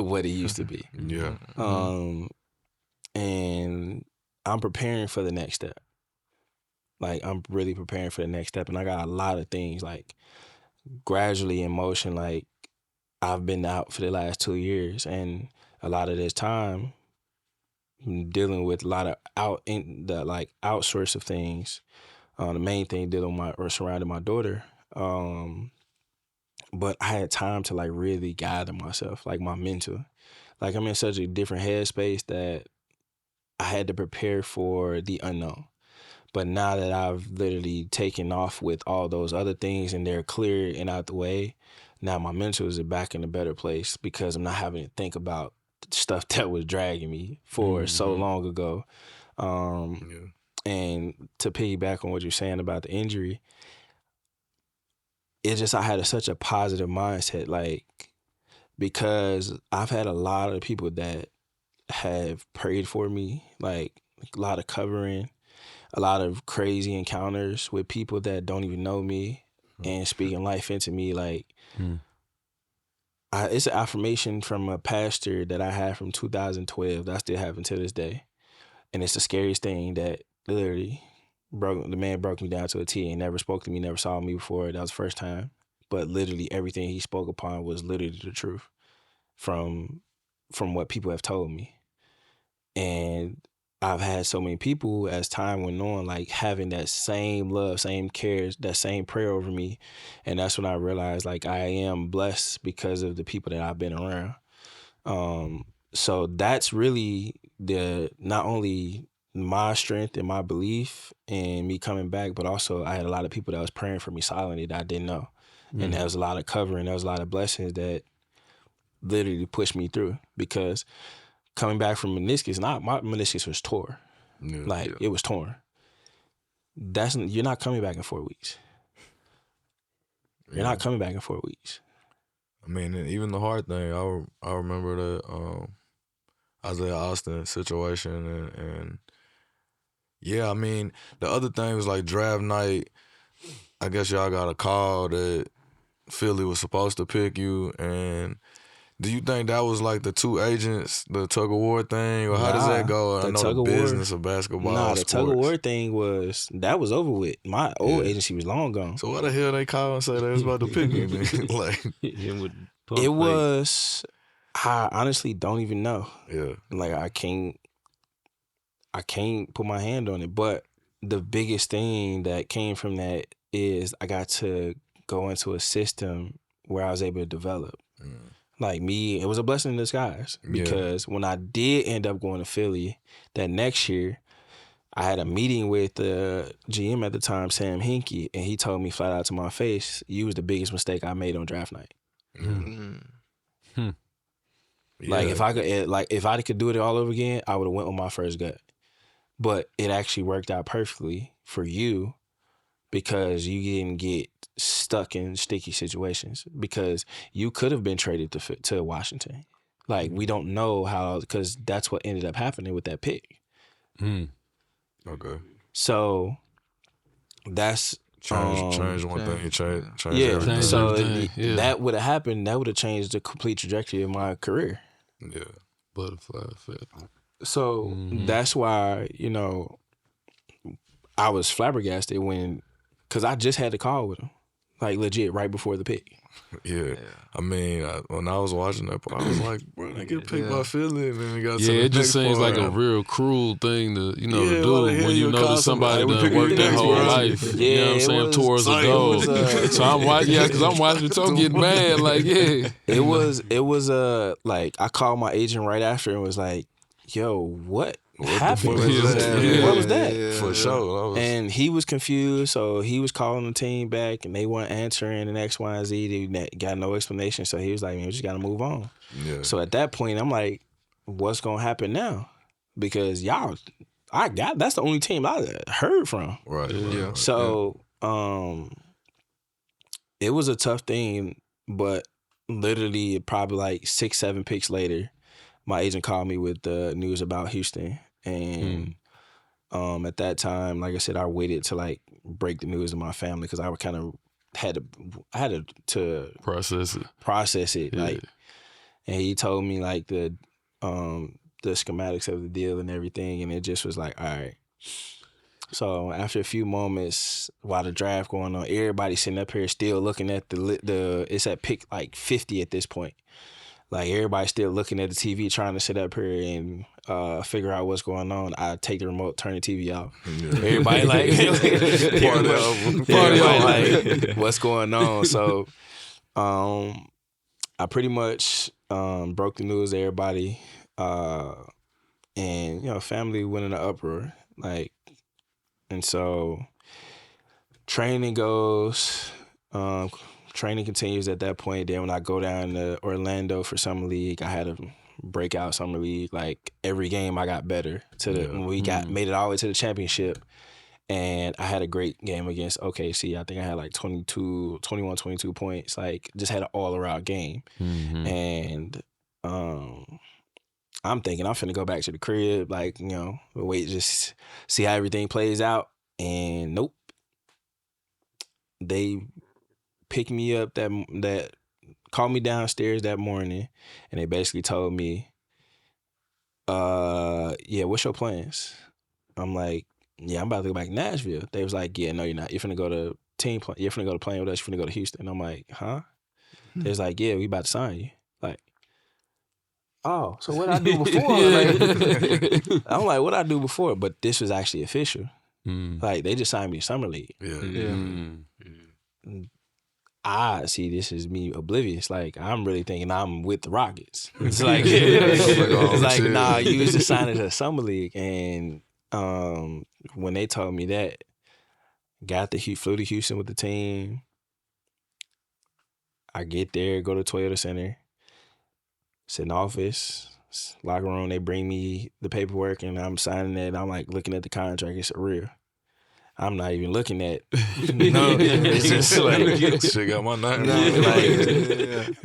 what it used to be. Yeah. And I'm preparing for the next step. Like I'm really preparing for the next step, and I got a lot of things like gradually in motion. Like I've been out for the last 2 years, and a lot of this time I'm dealing with a lot of outsource of things. The main thing surrounding my daughter. But I had time to like really gather myself, like my mental. Like I'm in such a different headspace that I had to prepare for the unknown. But now that I've literally taken off with all those other things and they're clear and out the way, now my mental is back in a better place because I'm not having to think about stuff that was dragging me for so long ago. And to piggyback on what you're saying about the injury, it's just I had such a positive mindset, like because I've had a lot of people that have prayed for me, like a lot of covering, a lot of crazy encounters with people that don't even know me and speaking life into me. Like it's an affirmation from a pastor that I had from 2012 that I still have until this day. And it's the scariest thing that literally the man broke me down to a T and never spoke to me, never saw me before. That was the first time. But literally everything he spoke upon was literally the truth from what people have told me. And I've had so many people as time went on, like having that same love, same cares, that same prayer over me. And that's when I realized like I am blessed because of the people that I've been around. So that's really not only my strength and my belief and me coming back, but also I had a lot of people that was praying for me silently that I didn't know. And there was a lot of covering, there was a lot of blessings that literally pushed me through because coming back from meniscus, my meniscus was tore. It was torn. You're not coming back in 4 weeks. You're not coming back in 4 weeks. I mean, even the hard thing, I remember the Isaiah Austin situation and yeah, I mean, the other thing was like draft night, I guess y'all got a call that Philly was supposed to pick you, and do you think that was like the two agents, the tug of war thing, or how does that go? I know the business of basketball. The tug of war thing was over with. My old agency was long gone. So why the hell they call and say they was about to pick you? Like it was. I honestly don't even know. Yeah, like I can't put my hand on it. But the biggest thing that came from that is I got to go into a system where I was able to develop. Like me, it was a blessing in disguise because when I did end up going to Philly that next year, I had a meeting with the GM at the time, Sam Hinkie, and he told me flat out to my face, "You was the biggest mistake I made on draft night." Like if I could do it all over again, I would have went with my first gut. But it actually worked out perfectly for you because you didn't get stuck in sticky situations because you could have been traded to Washington. Like we don't know how, because that's what ended up happening with that pick. Okay. So that's change one thing, change everything. So that would have happened. That would have changed the complete trajectory of my career. Yeah, butterfly effect. So that's why I was flabbergasted because I just had a call with him. like legit right before the pick. Yeah. I mean, when I was watching that part, I was like, bro, they get picked by Philly, and then they got to the it just next seems part. like a real cruel thing to to Yeah, do why the hell when you you know that call somebody somebody, done we worked pick their you whole next, life. bro. You know what I'm Yeah, saying? it was Towards a like, goal. it was, So I'm watching, because I'm watching, so I'm getting mad. Like, yeah. It was like I called my agent right after and was like, "Yo, what happened? fuck was that? Yeah. What was that?" For sure. That was, And he was confused, so he was calling the team back, and they weren't answering, and X, Y, and Z. They got no explanation, so he was like, "Man, we just got to move on." yeah. So at that point, I'm like, "What's gonna happen now?" Because that's the only team I heard from. Right. Yeah. Right. So it was a tough thing, but literally probably like 6-7 picks later, my agent called me with the news about Houston. And at that time, like I said, I waited to like break the news to my family because I kind of had to Process it. Yeah. like, and he told me like the schematics of the deal and everything, and it just was like, all right. So after a few moments while the draft going on, everybody sitting up here still looking at it's at pick like 50 at this point. Like everybody still looking at the TV trying to sit up here and figure out what's going on. I take the remote, turn the TV off. Yeah. Everybody like, like, what's going on? So I pretty much broke the news to everybody, and family went in an uproar. Like, and so training goes. Training continues at that point. Then when I go down to Orlando for summer league, I had a breakout summer league. Like every game, I got better. When we made it all the way to the championship, and I had a great game against OKC. I think I had like 21, 22 points. Like just had an all around game, and I'm thinking I'm finna go back to the crib. Like wait, just see how everything plays out. And nope, they picked me up that called me downstairs that morning, and they basically told me, yeah, what's your plans? I'm like, yeah, I'm about to go back to Nashville. They was like, yeah, no, you're not. You're finna go to you're finna go to playing with us. You're finna go to Houston. I'm like, huh? They was like, yeah, we about to sign you. Like, oh, so what I do before? Like, I'm like, what I do before? But this was actually official. Like, they just signed me to summer league. I see this as me oblivious. Like, I'm really thinking I'm with the Rockets. It's like, it's like, nah, you was just signing to the summer league. And when they told me that, flew to Houston with the team. I get there, go to Toyota Center, sit in the office, locker room. They bring me the paperwork, and I'm signing it. I'm like looking at the contract. It's real. I'm not even looking at. No, it's just like shit got my name.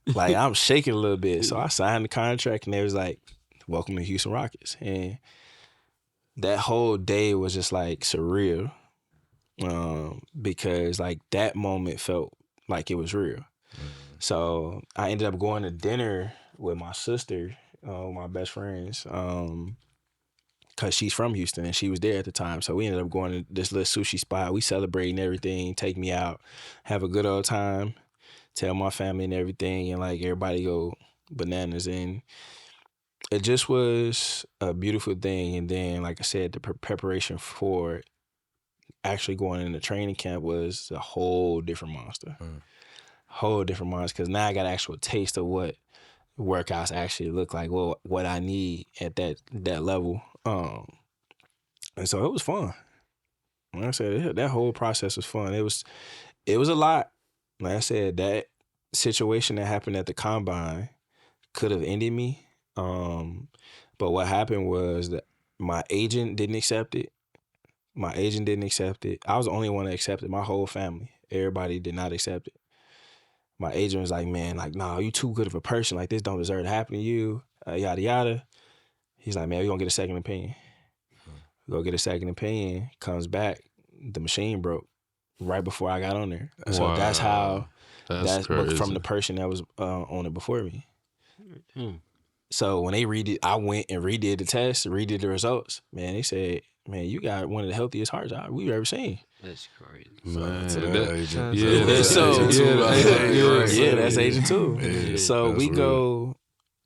Like I'm shaking a little bit. So I signed the contract, and they was like, "Welcome to Houston Rockets." And that whole day was just like surreal, because like that moment felt like it was real. So I ended up going to dinner with my sister, my best friends, because she's from Houston and she was there at the time. So we ended up going to this little sushi spot. We celebrating everything, take me out, have a good old time, tell my family and everything, and like everybody go bananas. And it just was a beautiful thing. And then, like I said, the preparation for actually going into training camp was a whole different monster. Whole different monster, because now I got an actual taste of what workouts actually look like, well, what I need at that level. And so it was fun. Like I said, that whole process was fun. It was a lot. Like I said, that situation that happened at the combine could have ended me. But what happened was that my agent didn't accept it. I was the only one that accepted. My whole family, everybody did not accept it. My agent was like, man, like, nah, you too good of a person. Like, this don't deserve to happen to you, yada, yada. He's like, man, we're going to get a second opinion. We go get a second opinion, comes back, the machine broke right before I got on there. So that's how, that's from the person that was on it before me. So when they I went and redid the test, redid the results. Man, they said, man, you got one of the healthiest hearts we've ever seen. That's crazy. Man, to that that, agent. yeah, that's So- agent too. I think, Yeah, that's agent too. Yeah, So that's we real. go,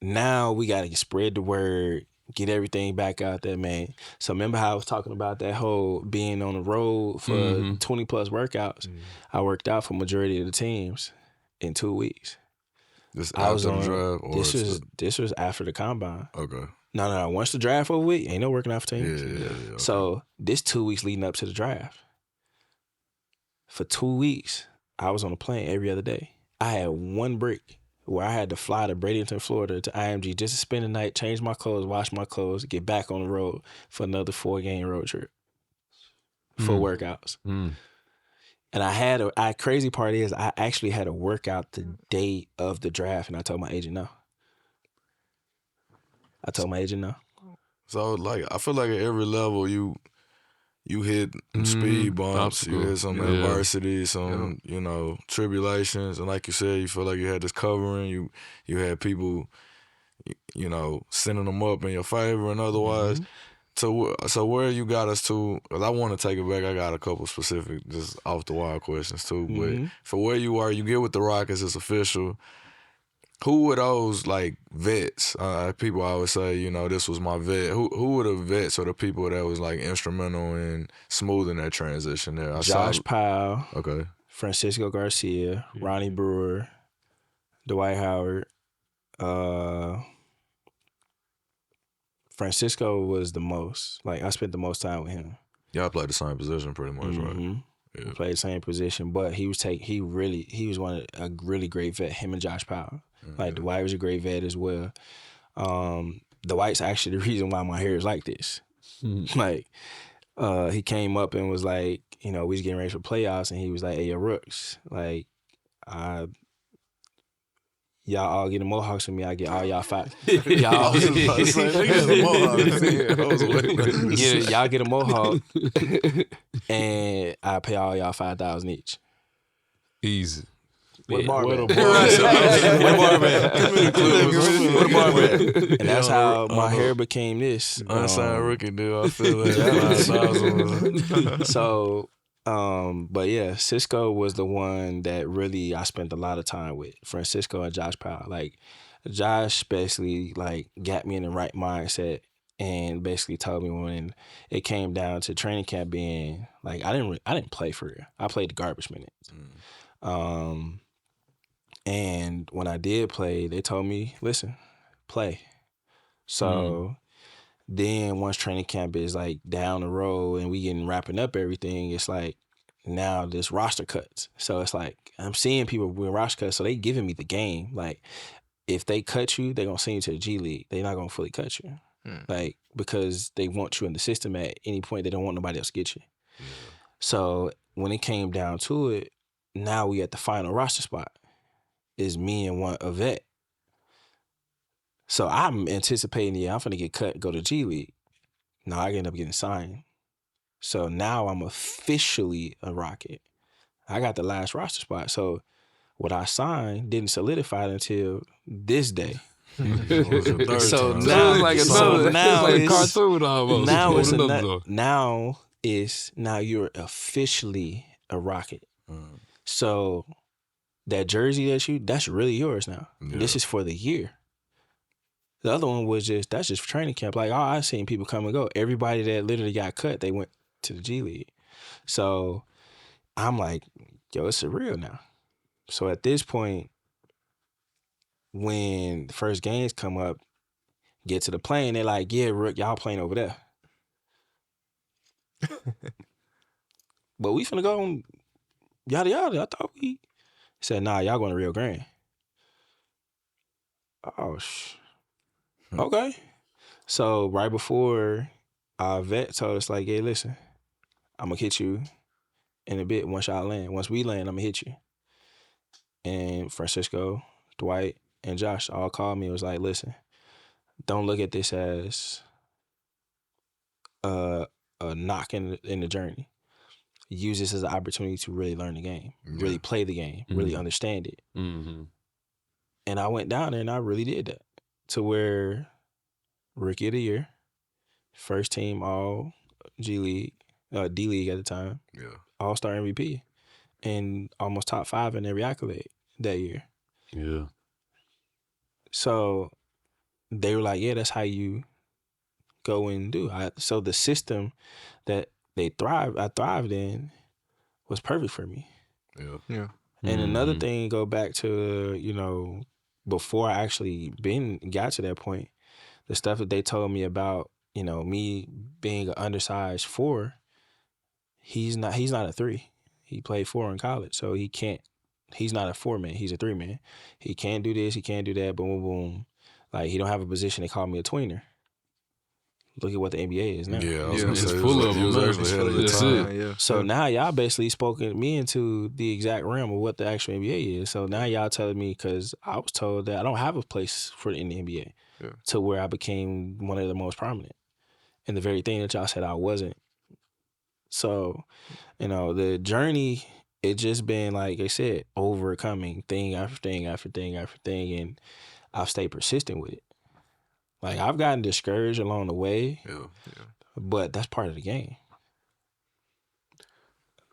now we got to spread the word, get everything back out there, man. So remember how I was talking about that whole being on the road for 20 plus workouts? I worked out for majority of the teams in 2 weeks. This I was after the on, draft, or this was after the combine. okay. No. Once the draft over with, ain't no working out for teams. Yeah. Okay. So this 2 weeks leading up to the draft. For 2 weeks, I was on a plane every other day. I had one break where I had to fly to Bradenton, Florida to IMG just to spend the night, change my clothes, wash my clothes, get back on the road for another 4-game road trip for workouts. And crazy part is I actually had a workout the day of the draft, and I told my agent no. So like, I feel like at every level you hit speed bumps, you hit some adversity, some tribulations, and like you said, you feel like you had this covering. You had people, sending them up in your favor, and otherwise. So where you got us to? Because I want to take it back. I got a couple specific, just off the wall questions too. But for where you are, you get with the Rockets, it's official. Who were those like vets? People always say, this was my vet. Who were the vets or the people that was like instrumental in smoothing that transition there? Josh Powell, Okay, Francisco Garcia, Ronnie Brewer, Dwight Howard. Francisco was the most. Like, I spent the most time with him. y'all played the same position pretty much, right? We played the same position, but he was one of a really great vet. Him and Josh Powell. Like, Dwight was a great vet as well. Dwight's actually the reason why my hair is like this. Like, he came up and was like, we was getting ready for playoffs, and he was like, "Hey, yo, Rooks, like, y'all all get the Mohawks from me. I get all y'all 5. Y'all get a Mohawk, and I pay all y'all $5,000 each. Easy. What a bar What a bet. bar. What a bar bet. What a bar bet. And that's how my hair became this. Unsigned rookie deal. I feel that. So, but yeah, Cisco was the one that really I spent a lot of time with. Francisco and Josh Powell. Like, Josh basically like got me in the right mindset and basically told me when it came down to training camp being like I didn't play for real. I played the garbage minutes. And when I did play, they told me, listen, play. So then once training camp is like down the road and we wrapping up everything, it's like now this roster cuts. So it's like I'm seeing people with roster cuts, so they giving me the game. Like, if they cut you, they're gonna send you to the G League. They're not gonna fully cut you. Like, because they want you in the system at any point. They don't want nobody else to get you. So when it came down to it, now we at the final roster spot. Is me and a vet. So I'm anticipating, I'm finna get cut, go to G League. No, I end up getting signed. So now I'm officially a Rocket. I got the last roster spot. So what I signed didn't solidify now this day. So now, like a cartoon almost. Now you're officially a Rocket. So that jersey that's really yours now. Yeah. This is for the year. The other one was that's just for training camp. Like, I seen people come and go. Everybody that literally got cut, they went to the G League. So I'm like, yo, it's surreal now. So at this point, when the first games come up, get to the plane, they're like, yeah, Rook, y'all playing over there. But we finna go on yada yada. I thought we said, nah, y'all going to Rio Grande. Oh, okay. So right before our vet told us, like, hey, listen, I'm going to hit you in a bit once y'all land. Once we land, I'm going to hit you. And Francisco, Dwight, and Josh all called me and was like, listen, don't look at this as a knock in the journey. Use this as an opportunity to really learn the game, really play the game, really understand it. And I went down there and I really did that to where Rookie of the Year, first team all G League, D-League at the time, Yeah. All-Star MVP, and almost top 5 in every accolade that year. Yeah. So they were like, yeah, that's how you go and do. So the system that I thrived in was perfect for me. Yeah. Yeah. And another Mhm. thing, go back to, before I actually got to that point, the stuff that they told me about, me being an undersized 4, he's not a 3. He played 4 in college, so he's not a 4-man, he's a 3-man. He can't do this, he can't do that, boom, boom, boom. Like, he don't have a position, they call me a tweener. Look at what the NBA is now. Yeah, I was Yeah. gonna It's say full of he was them, man. actually ahead of the That's time. it. Yeah. So now y'all basically spoken me into the exact realm of what the actual NBA is. So now y'all telling me, because I was told that I don't have a place in the NBA, Yeah. to where I became one of the most prominent. And the very thing that y'all said I wasn't. So, the journey, it just been, like I said, overcoming thing after thing after thing after thing, and I've stayed persistent with it. Like, I've gotten discouraged along the way, Yeah. but that's part of the game.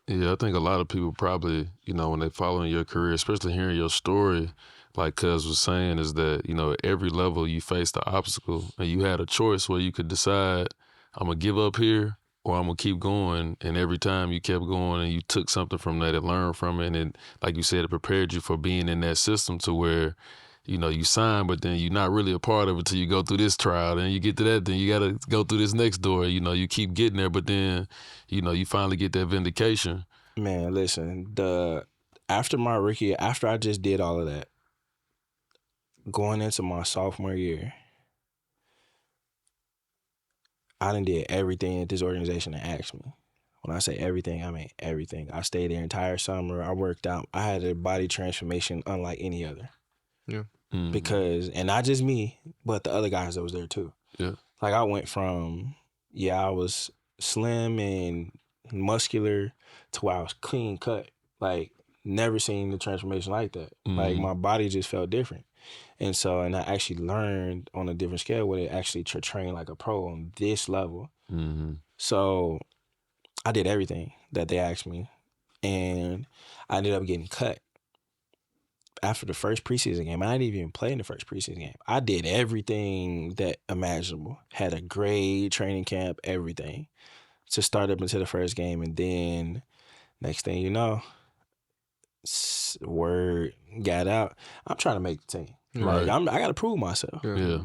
Yeah, I think a lot of people probably, when they following your career, especially hearing your story, like Cuz was saying, is that, every level you faced the obstacle and you had a choice where you could decide, I'm going to give up here or I'm going to keep going. And every time you kept going and you took something from that and learned from it. And like you said, it prepared you for being in that system to where, you sign, but then you're not really a part of it till you go through this trial. Then you get to that, then you got to go through this next door. You keep getting there, but then, you finally get that vindication. Man, listen, after my rookie, after I just did all of that, going into my sophomore year, I done did everything that this organization had asked me. When I say everything, I mean everything. I stayed there entire summer. I worked out. I had a body transformation unlike any other. Yeah. Mhm. Because, and not just me, but the other guys that was there too. Yeah. Like, I went from, I was slim and muscular to where I was clean cut. Like, never seen the transformation like that. Like, my body just felt different. And I actually learned on a different scale where they actually train like a pro on this level. Mm-hmm. So I did everything that they asked me, and I ended up getting cut after the first preseason game. I didn't even play in the first preseason game. I did everything that imaginable. Had a great training camp, everything, to start up into the first game. And then next thing you know, word got out, I'm trying to make the team. Right. Like, I got to prove myself. Yeah.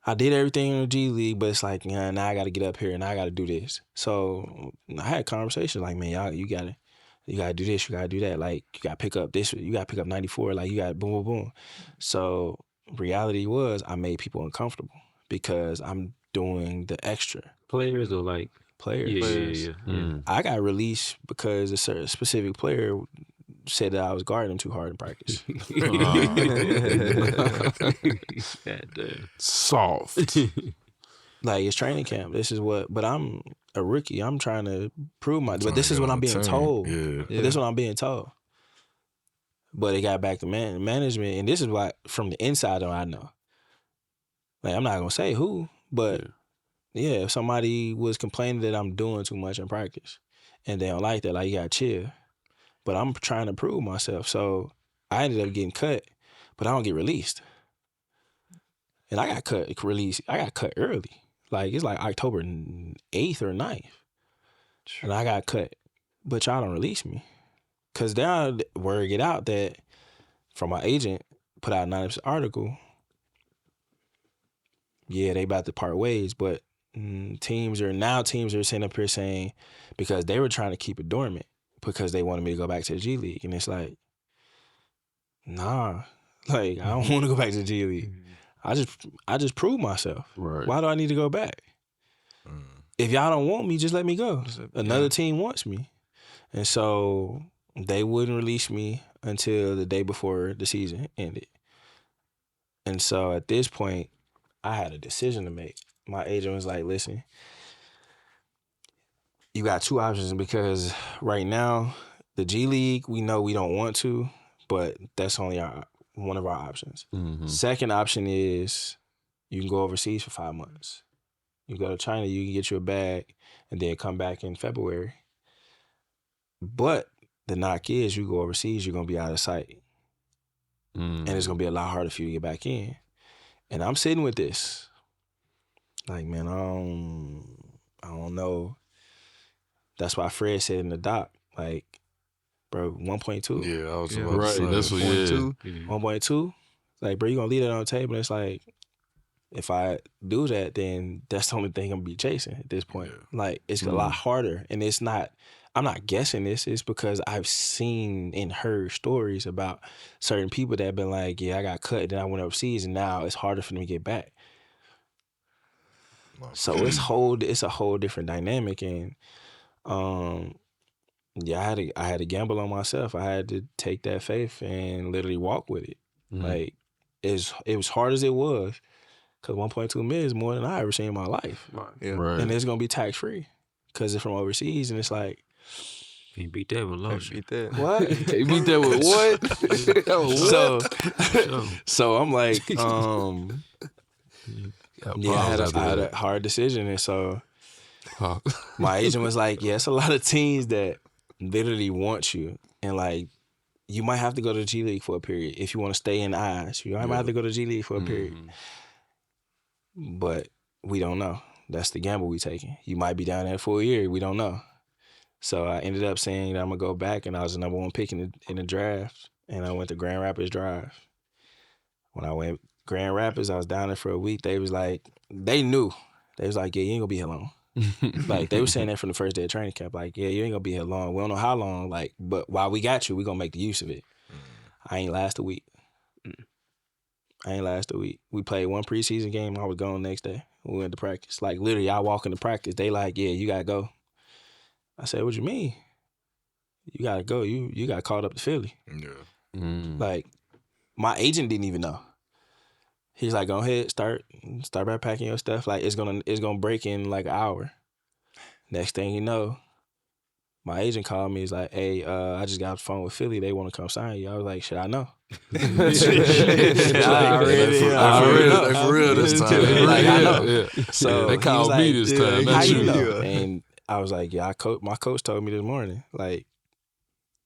I did everything in the G League, but it's like, now I got to get up here and I got to do this. So I had conversations like, man, y'all, you got to do this, you got to do that. Like, you got to pick up this, you got to pick up 94. Like, you got boom, boom, boom. So reality was, I made people uncomfortable because I'm doing the extra. Players or like Players. Yeah. Mm. I got released because a certain specific player said that I was guarding him too hard in practice. Soft. Like, it's training camp. But I'm a rookie. I'm trying to prove but this is Trying what to I'm get being on the told. team. But this is what I'm being told. But it got back to management, and this is why, from the inside on, I know. Like, I'm not gonna say who, but yeah, if somebody was complaining that I'm doing too much in practice, and they don't like that, like, you gotta chill. But I'm trying to prove myself, so I ended up getting cut, but I don't get released. And I got cut early. Like, it's like October 8th or 9th. And I got cut. But y'all don't release me. Because now word get out that, from my agent, put out a anonymous article, they about to part ways, but teams are sitting up here saying, because they were trying to keep it dormant because they wanted me to go back to the G League. And it's like, nah, like, I don't want to go back to the G League. I just proved myself. Right. Why do I need to go back? If y'all don't want me, just let me go. Another team wants me. And so they wouldn't release me until the day before the season ended. And so at this point, I had a decision to make. My agent was like, listen, you got 2 options, because right now, the G League, we know we don't want to, but that's only one of our options. Mm-hmm. Second option is you can go overseas for 5 months. You go to China, you can get you a bag and then come back in February. But the knock is you go overseas, you're going to be out of sight. And it's going to be a lot harder for you to get back in. And I'm sitting with this. Like, man, I don't know. That's why Fred said in the doc, like, bro, 1.2. Yeah, I was about Right, to say. that's what. 1.2. Like, bro, you going to leave that on the table. It's like, if I do that, then that's the only thing I'm going to be chasing at this point. Yeah. Like, it's a lot harder. And it's not, I'm not guessing this. It's because I've seen and heard stories about certain people that have been like, yeah, I got cut and then I went overseas and now it's harder for them to get back. So it's a whole different dynamic. And yeah, I had to gamble on myself. I had to take that faith and literally walk with it. Like, it was hard as it was. Because 1.2 million is more than I ever seen in my life. Yeah. Right. And it's going to be tax free because it's from overseas. And it's like, Can't beat that with lotion. Beat that. what? Can't beat that with what? So I'm like, yeah, I had Pause a hard decision. And so after that. my agent was like, yeah, it's a lot of teams that literally want you. And like, you might have to go to the G League for a period if you want to stay in the eyes. You might have to go to the G League for a period. But we don't know. That's the gamble we taking. You might be down there for a year. We don't know. So I ended up saying that I'm going to go back, and I was the number one pick in the draft, and I went to Grand Rapids Drive. When I went Grand Rapids, I was down there for a week. They was like, they knew. They was like, yeah, you ain't going to be here long. Like, they were saying that from the first day of training camp. Like, yeah, you ain't going to be here long. We don't know how long, like, but while we got you, we going to make the use of it. I ain't last a week. We played one preseason game. I was gone the next day. We went to practice. Like, literally, I walk into practice. They like, yeah, you got to go. I said, what you mean? You got to go. You got called up to Philly. Yeah. Like, my agent didn't even know. He's like, go ahead, start by packing your stuff. Like, it's gonna break in like an hour. Next thing you know, my agent called me. He's like, hey, I just got off the phone with Philly. They want to come sign you. I was like, shit, I know. I already for real this time. Like, I know. Yeah. So They called he me was this like, time. how Not you you. know? And I was like, yeah, my coach told me this morning. Like,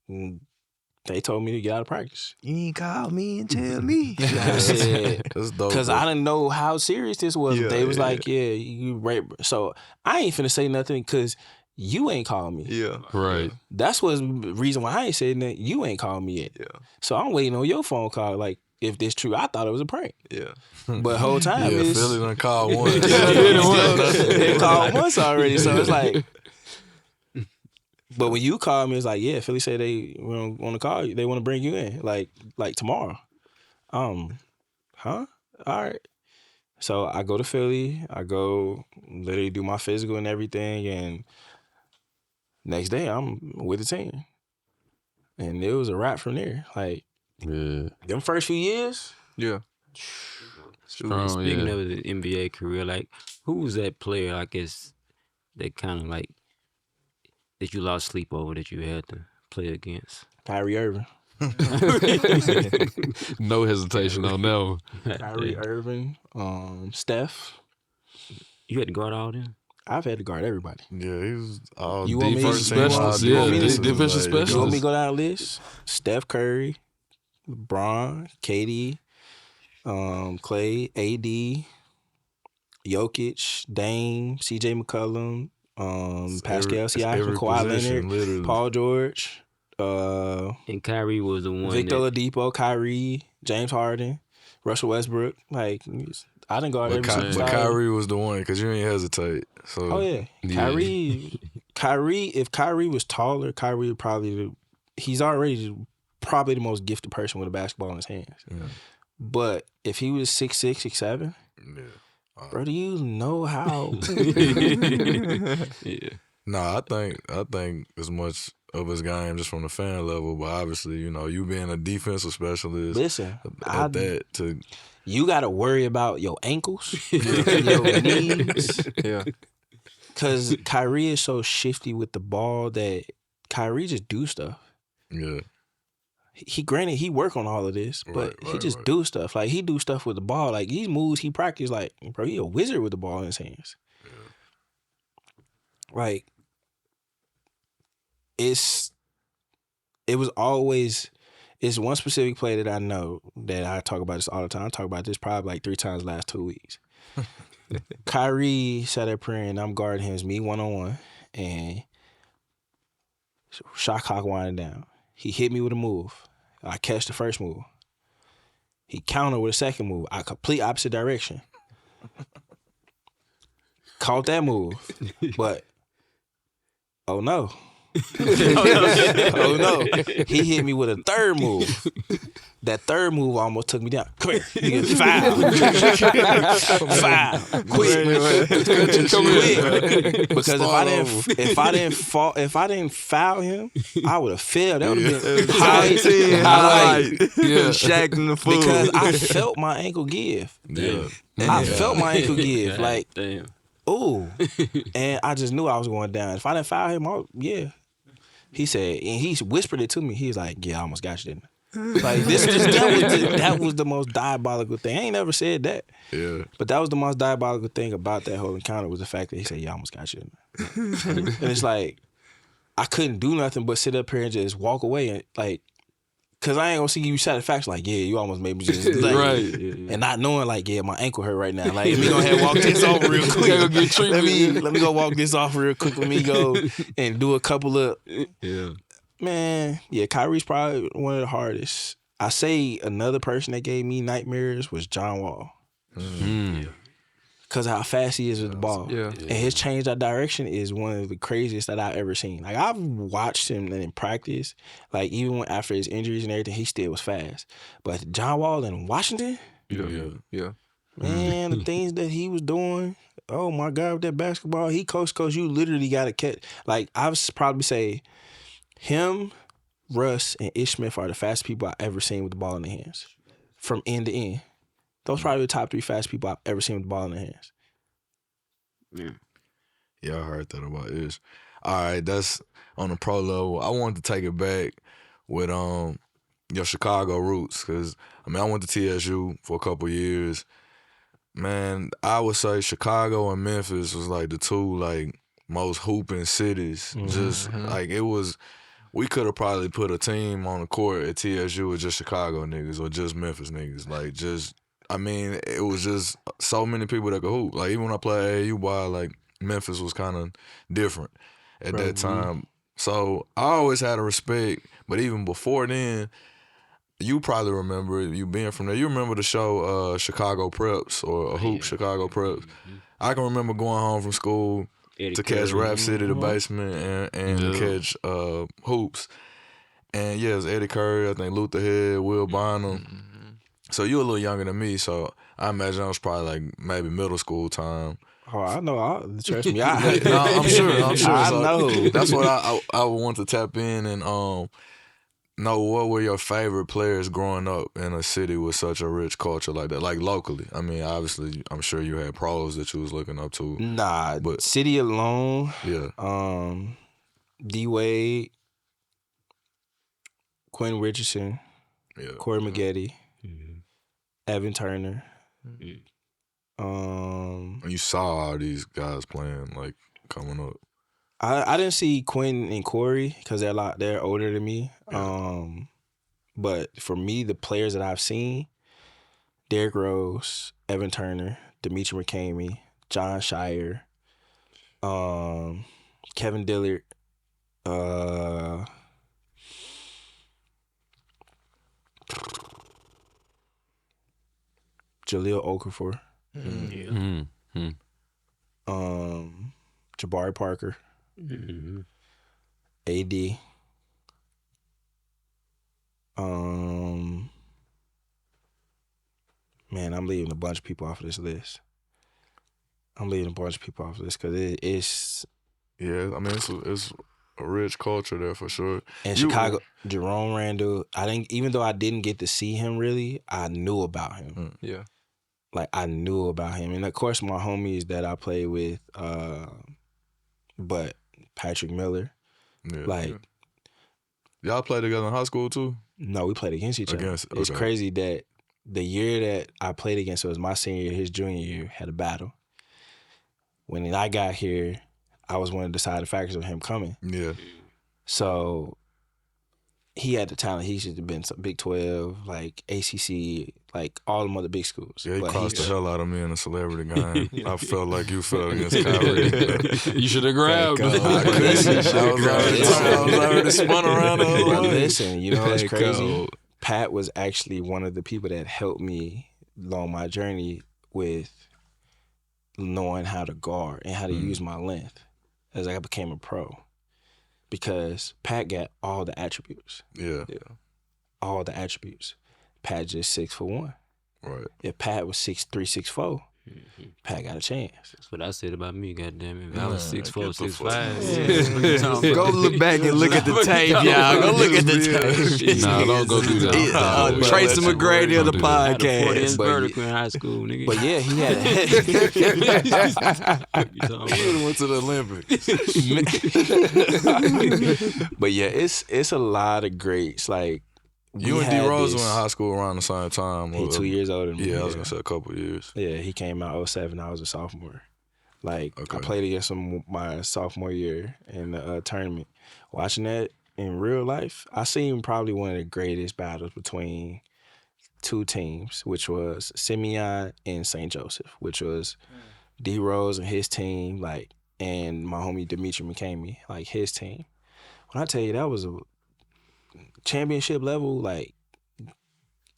they told me to get out of practice. You ain't call me and tell me. I said, That's dope. because I didn't know how serious this was. Yeah, They was yeah. like, yeah, you right. So I ain't finna say nothing because you ain't called me. Yeah. Right. That's what's the reason why I ain't saying that. You ain't called me yet. Yeah. So I'm waiting on your phone call. Like, if this true, I thought it was a prank. Yeah. But whole time Yeah, it's Philly done called one. they called once already. So it's like, but when you call me, it's like, yeah, Philly say they want to call you. They want to bring you in, like tomorrow. Huh? All right. So I go to Philly. I go literally do my physical and everything, and next day I'm with the team. And it was a wrap from there. Like, Yeah. them first few years. Yeah. Speaking yeah. of the NBA career, like, who was that player, I guess, that kind of like, that you lost sleep over that you had to play against? Kyrie Irving. No hesitation on that one. Kyrie Irving. Steph. You had to guard all them? I've had to guard everybody. Yeah, he was all You want me- defensive you want- specialist. you want me to- defensive Like, specialist. You want me to go down the list? Steph Curry, LeBron, KD, Clay, AD, Jokic, Dame, CJ McCollum, Pascal it's Siakam, every Kawhi position, Leonard, literally. Paul George, And Kyrie was the one Victor that... Oladipo, Kyrie, James Harden, Russell Westbrook. Like, I didn't guard every But superstar. Kyrie was the one because you ain't hesitate. So Oh yeah, Yeah. Kyrie. If Kyrie was taller, Kyrie would probably. He's already probably the most gifted person with a basketball in his hands. Yeah. But if he was 6'6", 6'7", yeah. bro, do you know how? Yeah. Nah, I think as much of his game just from the fan level, but obviously, you know, you being a defensive specialist Listen, at that to you got to worry about your ankles, your knees. Yeah. Because Kyrie is so shifty with the ball that Kyrie just do stuff. yeah. Granted, he work on all of this, but he Right, just right. do stuff. Like, he do stuff with the ball. Like, these moves he practice, like, bro, he a wizard with the ball in his hands. Yeah. like it was always. It's one specific play that I know that I talk about this all the time. I talk about this probably like 3 times last 2 weeks. Kyrie sat up here and I'm guarding him. It's me one-on-one. And shot clock winding down. He hit me with a move. I catch the first move. He countered with a second move. I complete opposite direction. Caught that move. But, oh no. Oh no. He hit me with a third move. That third move almost took me down. Come here. Nigga, foul. Quick. Because if I didn't foul him, I would have failed. That would have been highlight. Shaq in the fool. Because I felt my ankle give. I felt my ankle give. Like, ooh. And I just knew I was going down. If I didn't foul him, yeah. He said, and he whispered it to me. He was like, yeah, I almost got you, didn't I? Like that was the most diabolical thing. I ain't never said that. Yeah. But that was the most diabolical thing about that whole encounter was the fact that he said, yeah, I almost got you, didn't I? And it's like, I couldn't do nothing but sit up here and just walk away and like, cause I ain't gonna see you satisfaction like, yeah, you almost made me just like, Right. And not knowing like, yeah, my ankle hurt right now. Like, let me go ahead and walk this off real quick. Let me go walk this off real quick. Let me go and do a couple of Man, yeah, Kyrie's probably one of the hardest. I say another person that gave me nightmares was John Wall. Because of how fast he is with the ball. Yeah. And his change of direction is one of the craziest that I've ever seen. Like, I've watched him in practice. Like, even after his injuries and everything, he still was fast. But John Wall in Washington, Yeah. man, the things that he was doing, oh my God, with that basketball, coach, you literally got to catch. Like, I would probably say him, Russ, and Ish Smith are the fastest people I've ever seen with the ball in their hands. From end to end. Those probably the top 3 fastest people I've ever seen with the ball in their hands. Yeah, I heard that about Ish. All right, that's on the pro level. I wanted to take it back with your Chicago roots because, I mean, I went to TSU for a couple years. Man, I would say Chicago and Memphis was like the 2 like most hooping cities. Just like it was, we could have probably put a team on the court at TSU with just Chicago niggas or just Memphis niggas. Like just, I mean, it was just so many people that could hoop. Like even when I played AAU ball, like Memphis was kind of different at that time. So I always had a respect, but even before then, you probably remember it, you being from there. You remember the show Chicago Preps or Hoop Chicago Preps. I can remember going home from school to catch Rap City, the basement, and catch hoops. And yeah, it was Eddie Curry, I think Luther Head, Will Bynum. So you a little younger than me, so I imagine I was probably like maybe middle school time. Oh, I know. Trust me. No, I'm sure. I So know. That's what I would want to tap in and know what were your favorite players growing up in a city with such a rich culture like that, like locally. I mean, obviously, I'm sure you had pros that you was looking up to. Nah, but city alone. Yeah. D Wade, Quentin Richardson, Corey Maggette, Evan Turner. And you saw all these guys playing, like coming up. I didn't see Quentin and Corey because they're older than me. But for me, the players that I've seen, Derrick Rose, Evan Turner, Demetri McCamey, John Shire, Kevin Dillard, Jahlil Okafor, Jabari Parker, AD, man, I'm leaving a bunch of people off of this list. Because it's... Yeah, I mean, it's a rich culture there for sure. In Chicago, Jerome Randall, even though I didn't get to see him really, I knew about him. Yeah. Like, I knew about him. And, of course, my homies that I played with, but Patrick Miller. Yeah, y'all played together in high school, too? No, we played against each other. Okay. It's crazy that the year that I played against, it was my senior year, his junior year, had a battle. When I got here, I was one of the deciding factors of him coming. Yeah. So he had the talent. He should have been some Big 12, like ACC, like all them other big schools. Yeah, he But crossed the hell out of me in a celebrity game. I felt like you felt against You Kyrie. should have grabbed him. I was already spun around the other But way. listen, you know what's Hey, crazy? Cole. Pat was actually one of the people that helped me along my journey with knowing how to guard and how to use my length as I became a pro. Because Pat got all the attributes. Yeah, All the attributes. Pat just 6'1". right. If Pat was 6'3", 6'4", Pat got a chance. That's what I said about me, goddamn it. If I was Man, 6'4", get the 6'5". Go look back and look at the tape, y'all. Go look at the tape. Nah, don't go do that. Tracy McGrady of the Don't do that. podcast. Vertical in high school, nigga. But yeah, he had You talking He about? went to the Olympics. But yeah, it's a lot of greats. Like You we and D had Rose this- were in high school around the same time. He 2 years older than me. Yeah, I was gonna say a couple years. Yeah, he came out 07. I was a sophomore. Like Okay. I played against him my sophomore year in the tournament. Watching that in real life, I seen probably one of the greatest battles between two teams, which was Simeon and St. Joseph, which was D Rose and his team, like, and my homie Dimitri McCamey, like his team. When I tell you that was a championship level, like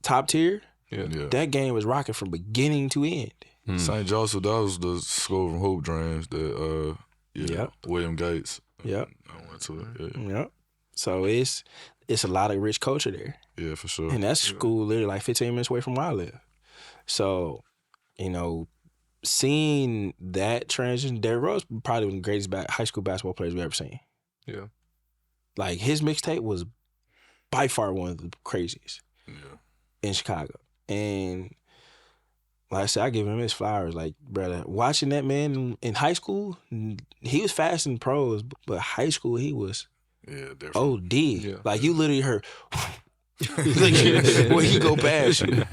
top tier, Yeah. that game was rocking from beginning to end. St. Joseph, that was the school from Hoop Dreams that Yep. William Gates. Yep. I went to it. Yep. So it's a lot of rich culture there. Yeah, for sure. And that's school literally like 15 minutes away from where I live. So, you know, seeing that transition, Derrick Rose probably one of the greatest high school basketball players we've ever seen. Yeah. Like his mixtape was by far one of the craziest Yeah. in Chicago. And like I said, I give him his flowers. Like, brother, watching that man in high school, he was fast in pros, but high school he was Yeah, different. OD. Yeah. Like you literally heard when he go past you.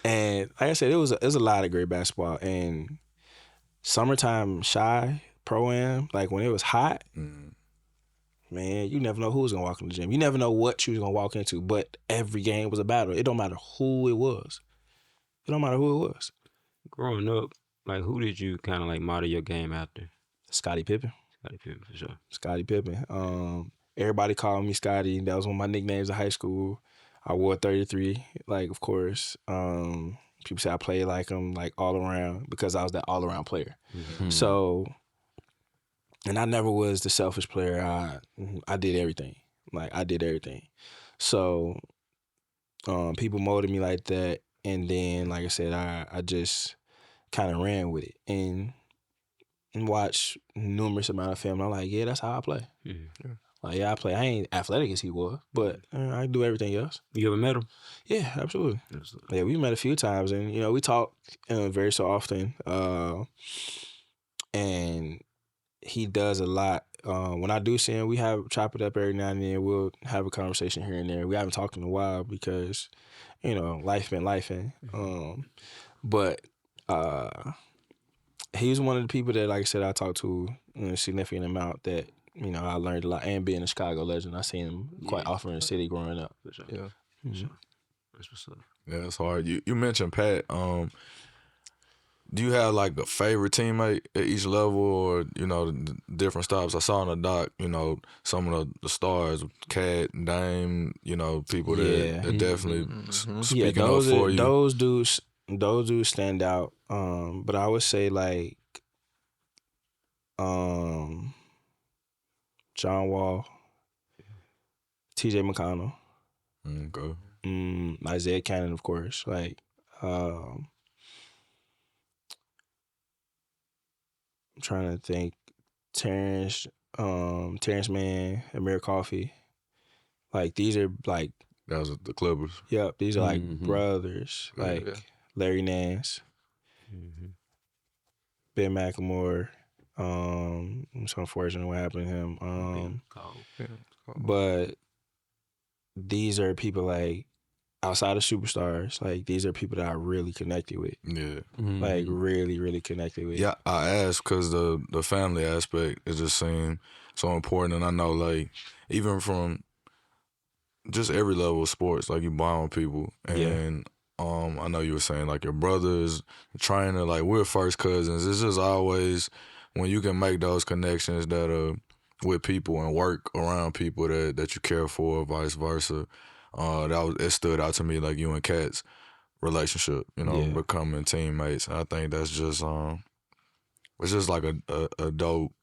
And like I said, it was a lot of great basketball. And summertime shy pro-am, like when it was hot, man, you never know who was gonna walk in the gym. You never know what you was gonna walk into. But every game was a battle. It don't matter who it was. It don't matter who it was. Growing up, like who did you kind of like model your game after? Scottie Pippen. Scottie Pippen for sure. Scottie Pippen. Everybody called me Scottie. That was one of my nicknames in high school. I wore 33, like, of course. People say I played like him, like, all around, because I was that all-around player. So, and I never was the selfish player. I did everything. Like, I did everything. So, people molded me like that. And then, like I said, I just kind of ran with it. And watched numerous amount of film. And I'm like, yeah, that's how I play. Like, yeah, I play. I ain't athletic as he was, but I do everything else. You ever met him? Yeah, absolutely. Yeah, we met a few times, and you know, we talk very so often. And he does a lot. When I do see him, we chop it up every now and then. We'll have a conversation here and there. We haven't talked in a while because, you know, life been lifing. But he was one of the people that, like I said, I talked to a significant amount that, you know, I learned a lot. And being a Chicago legend, I seen him quite often in the city growing up. For sure. Yeah. For sure. That's what's up. Yeah, it's hard. You mentioned Pat. Do you have like a favorite teammate at each level, or you know, the different stops? I saw in the doc, you know, some of the stars, Cat, Dame, you know, people that definitely speaking up for you. Those dudes stand out. But I would say like John Wall, TJ McConnell, Okay. Isaiah Cannon, of course. Like, I'm trying to think. Terrence Mann, Amir Coffey. Like, these are like, That was the Clippers. yep, these are like brothers. Like Larry Nance, Ben McLemore. It's unfortunate what happened to him. But these are people like outside of superstars, like these are people that I really connected with. Yeah. Like really, really connected with. Yeah, I asked because the family aspect, it just seemed so important. And I know, like, even from just every level of sports, like you bond with people. And I know you were saying, like, your brothers, the trainer, like, we're first cousins. It's just always when you can make those connections that are with people and work around people that you care for, vice versa. It stood out to me, like you and Kat's relationship, becoming teammates. And I think that's just it's just like a dope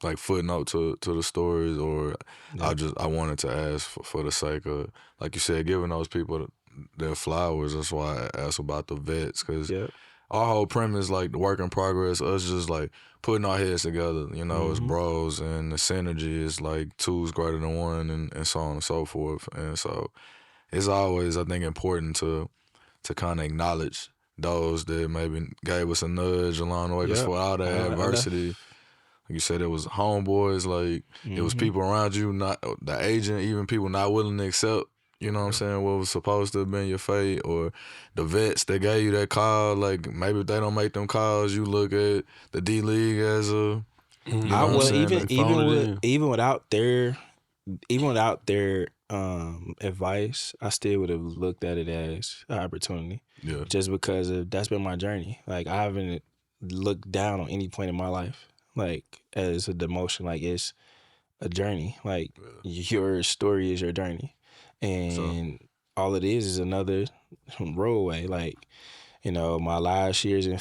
like footnote to the stories. Or I wanted to ask for the sake of, like you said, giving those people their flowers. That's why I asked about the vets, because our whole premise, like the Work in Progress, us just like putting our heads together, as bros, and the synergy is like two's greater than one, and so on and so forth. And so it's always, I think, important to kind of acknowledge those that maybe gave us a nudge along the way, because for all the adversity, like you said, it was homeboys, like it was people around you, not the agent, even people not willing to accept, you know what I'm saying, what was supposed to have been your fate, or the vets that gave you that call. Like, maybe if they don't make them calls, you look at the D League as a, even without their advice, I still would have looked at it as an opportunity. Yeah. Just because that's been my journey. Like, I haven't looked down on any point in my life, like, as a demotion. Like, it's a journey. Like, your story is your journey. And all it is another roadway. Like, my last years in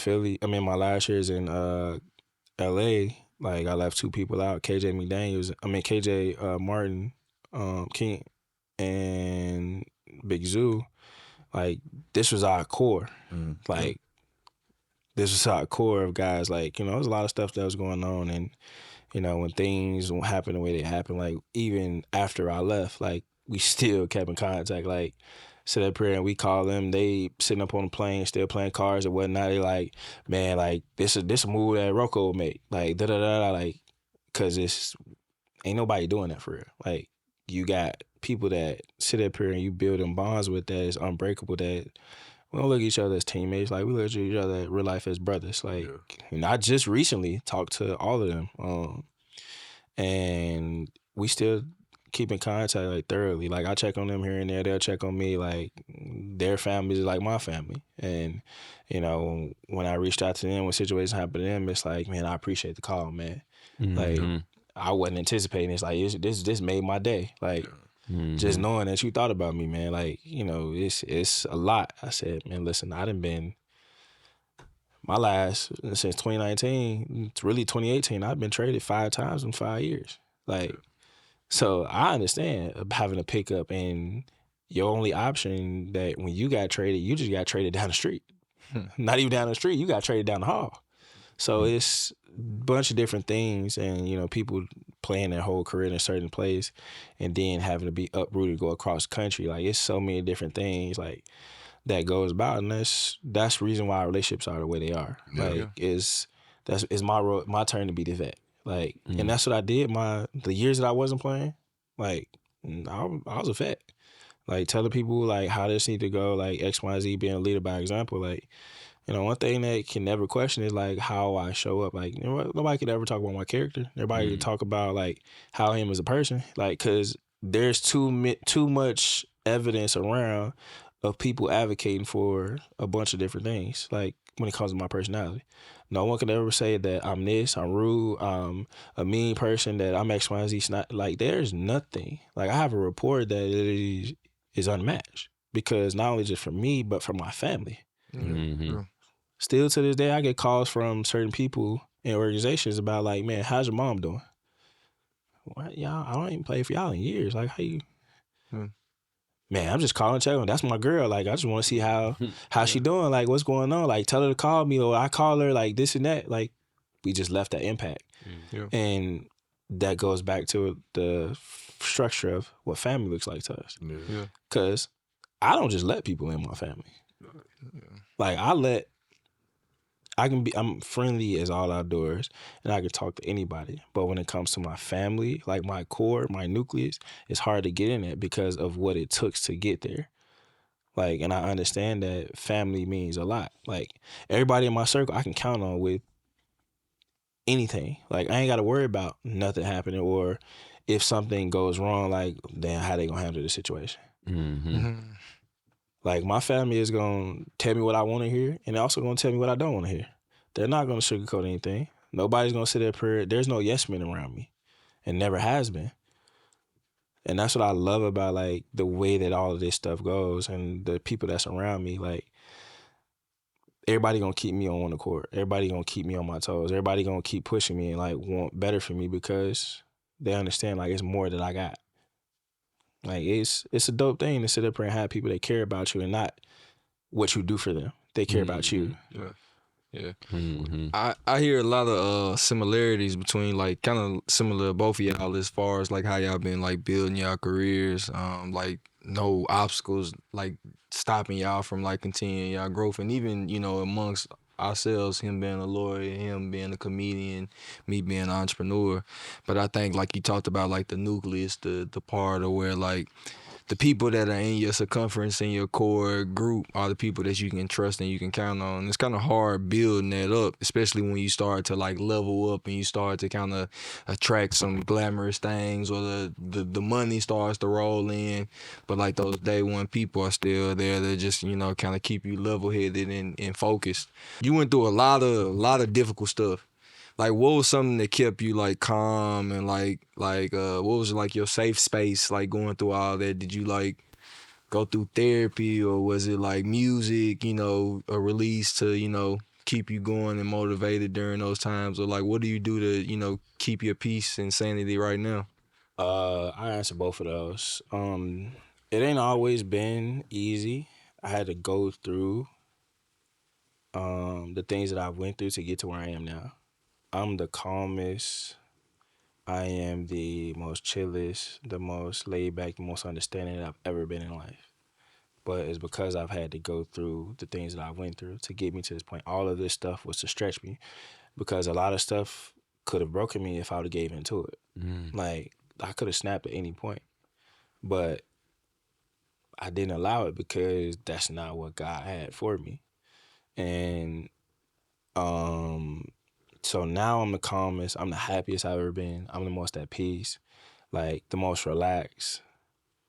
LA, like, I left two people out, KJ Martin, King, and Big Zoo. Like, this was our core. Like, this was our core of guys. Like, there was a lot of stuff that was going on, and when things happen the way they happen, like, even after I left, like, we still kept in contact. Like, sit up here and we call them, they sitting up on the plane still playing cards or whatnot. They like, man, like, this a move that RoCo made, like, da-da-da-da, like, because ain't nobody doing that for real. Like, you got people that sit up here and you building bonds with that is unbreakable, that we don't look at each other as teammates. Like, we look at each other in real life as brothers. Like, and I just recently talked to all of them, and we still keep in contact, like, thoroughly. Like, I check on them here and there. They'll check on me. Like, their family is like my family. And, when I reached out to them, when situations happen to them, it's like, man, I appreciate the call, man. Like, I wasn't anticipating. It's like, this made my day. Like, just knowing that you thought about me, man. Like, it's a lot. I said, man, listen, I done been, my last, since 2019, it's really 2018, I've been traded 5 times in 5 years. Like, so I understand having a pickup, and your only option that when you got traded, you just got traded down the street. Not even down the street, you got traded down the hall. So it's a bunch of different things, and people playing their whole career in a certain place and then having to be uprooted to go across the country. Like, it's so many different things, like, that goes about, and that's the reason why relationships are the way they are. It's my turn to be the vet. Like, and that's what I did the years that I wasn't playing. Like, I was a vet. Like, telling people, like, how this need to go, like, X, Y, Z, being a leader by example. Like, one thing that can never question is, like, how I show up. Like, nobody could ever talk about my character. Everybody could talk about, like, how I am as a person. Like, because there's too much evidence around of people advocating for a bunch of different things, like, when it comes to my personality. No one can ever say that I'm this, I'm rude, I'm a mean person, that I'm X, Y, and Z. Not, like, there's nothing. Like, I have a rapport that is unmatched, because not only just for me, but for my family. Still to this day, I get calls from certain people in organizations about, like, man, how's your mom doing? Well, y'all, I don't even play for y'all in years. Like, how you... Man, I'm just calling, checking. That's my girl. Like, I just want to see how she doing. Like, what's going on? Like, tell her to call me, or I call her, like, this and that. Like, we just left that impact. And that goes back to the structure of what family looks like to us. Because I don't just let people in my family. Like, I'm friendly as all outdoors, and I can talk to anybody. But when it comes to my family, like, my core, my nucleus, it's hard to get in it because of what it took to get there. Like, and I understand that family means a lot. Like, everybody in my circle I can count on with anything. Like, I ain't got to worry about nothing happening, or if something goes wrong, like, then how they gonna handle the situation. Like, my family is gonna tell me what I want to hear, and they're also gonna tell me what I don't want to hear. They're not gonna sugarcoat anything. Nobody's gonna sit up here. There's no yes men around me, and never has been. And that's what I love about, like, the way that all of this stuff goes, and the people that's around me. Like, everybody gonna keep me on one accord. Everybody gonna keep me on my toes. Everybody gonna keep pushing me and, like, want better for me, because they understand, like, it's more that I got. Like, it's a dope thing to sit up here and have people that care about you and not what you do for them. They care about you. Yeah. Mm-hmm. I hear a lot of similarities between, like, kind of similar to both of y'all as far as, like, how y'all been, like, building y'all careers, like, no obstacles, like, stopping y'all from, like, continuing y'all growth. And even, you know, amongst ourselves, him being a lawyer, him being a comedian, me being an entrepreneur. But I think, like, you talked about, like, the nucleus, the part of where, like, the people that are in your circumference, in your core group, are the people that you can trust and you can count on. It's kind of hard building that up, especially when you start to, like, level up and you start to kind of attract some glamorous things, or the money starts to roll in. But, like, those day one people are still there to just, you know, kind of keep you level headed and focused. You went through a lot of difficult stuff. Like, what was something that kept you, like, calm, and like what was, like, your safe space, like, going through all that? Did you, like, go through therapy, or was it, like, music, you know, a release to, you know, keep you going and motivated during those times? Or, like, what do you do to, you know, keep your peace and sanity right now? I answer both of those. It ain't always been easy. I had to go through the things that I went through to get to where I am now. I'm the calmest. I am the most chillest, the most laid back, the most understanding that I've ever been in life. But it's because I've had to go through the things that I went through to get me to this point. All of this stuff was to stretch me, because a lot of stuff could have broken me if I would have gave into it. Like, I could have snapped at any point, but I didn't allow it, because that's not what God had for me. And so now I'm the calmest, I'm the happiest I've ever been. I'm the most at peace, like, the most relaxed.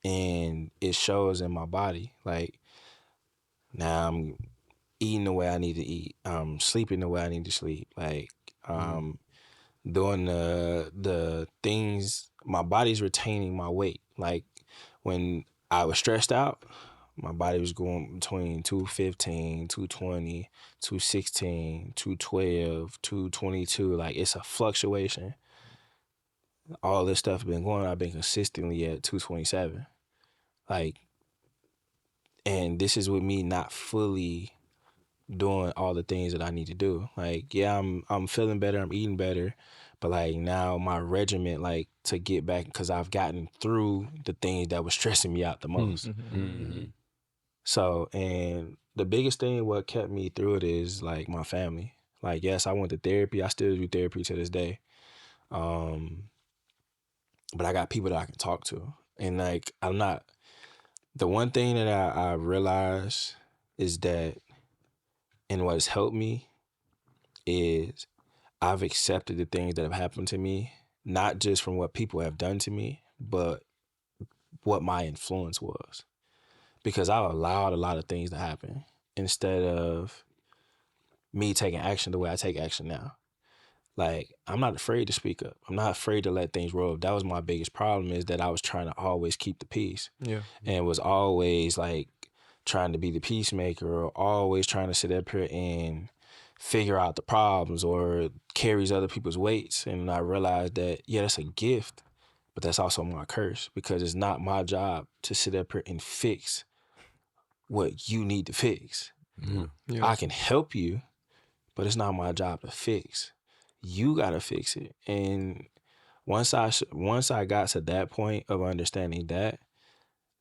And it shows in my body. Like, now I'm eating the way I need to eat. I'm sleeping the way I need to sleep. Like, doing the things, my body's retaining my weight. Like, when I was stressed out, my body was going between 215, 220, 216, 212, 222. Like, it's a fluctuation. All this stuff been going on. I've been consistently at 227. Like, and this is with me not fully doing all the things that I need to do. Like, yeah, I'm feeling better, I'm eating better, but, like, now my regimen, like, to get back, because I've gotten through the things that was stressing me out the most. So, and the biggest thing what kept me through it is, like, my family. Like, yes, I went to therapy. I still do therapy to this day. But I got people that I can talk to. And, like, the one thing that I realized is that, and what has helped me, is I've accepted the things that have happened to me, not just from what people have done to me, but what my influence was. Because I've allowed a lot of things to happen instead of me taking action the way I take action now. Like, I'm not afraid to speak up. I'm not afraid to let things roll. That was my biggest problem, is that I was trying to always keep the peace. Yeah. And was always, like, trying to be the peacemaker, or always trying to sit up here and figure out the problems, or carries other people's weights. And I realized that, yeah, that's a gift, but that's also my curse, because it's not my job to sit up here and fix what you need to fix. Yeah. I can help you, but it's not my job to fix. You gotta fix it. And once I got to that point of understanding that,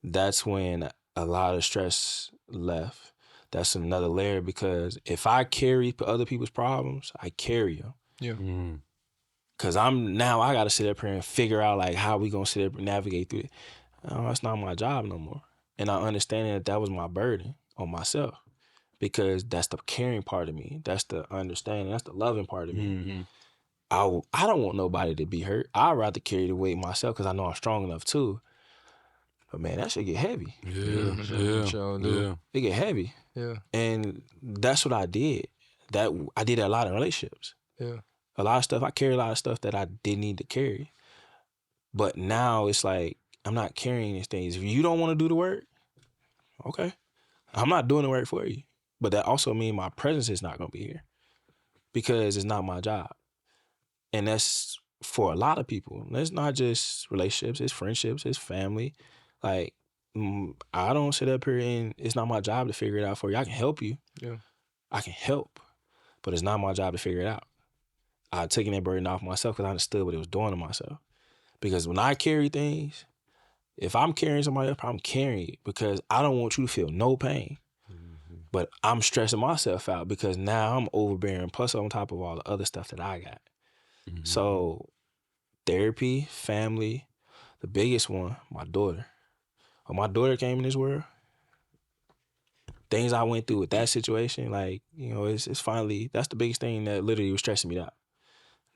that's when a lot of stress left. That's another layer, because if I carry other people's problems, I carry them. Yeah. Cause I gotta sit up here and figure out, like, how we gonna sit up and navigate through it. That's not my job no more. And I understand that was my burden on myself because that's the caring part of me. That's the understanding. That's the loving part of me. Mm-hmm. I don't want nobody to be hurt. I'd rather carry the weight myself because I know I'm strong enough too. But man, that shit get heavy. Yeah. It get heavy. Yeah. And that's what I did. I did that a lot in relationships. Yeah. A lot of stuff, I carry a lot of stuff that I didn't need to carry. But now it's like, I'm not carrying these things. If you don't want to do the work, okay. I'm not doing the work for you. But that also means my presence is not going to be here because it's not my job. And that's for a lot of people. It's not just relationships, it's friendships, it's family. Like, I don't sit up here and it's not my job to figure it out for you. I can help you. Yeah. I can help, but it's not my job to figure it out. I taken that burden off myself because I understood what it was doing to myself. Because when I carry things, if I'm carrying somebody else, I'm carrying it because I don't want you to feel no pain. Mm-hmm. But I'm stressing myself out because now I'm overbearing, plus on top of all the other stuff that I got. Mm-hmm. So therapy, family, the biggest one, my daughter. When my daughter came in this world, things I went through with that situation, like, you know, it's finally, that's the biggest thing that literally was stressing me out.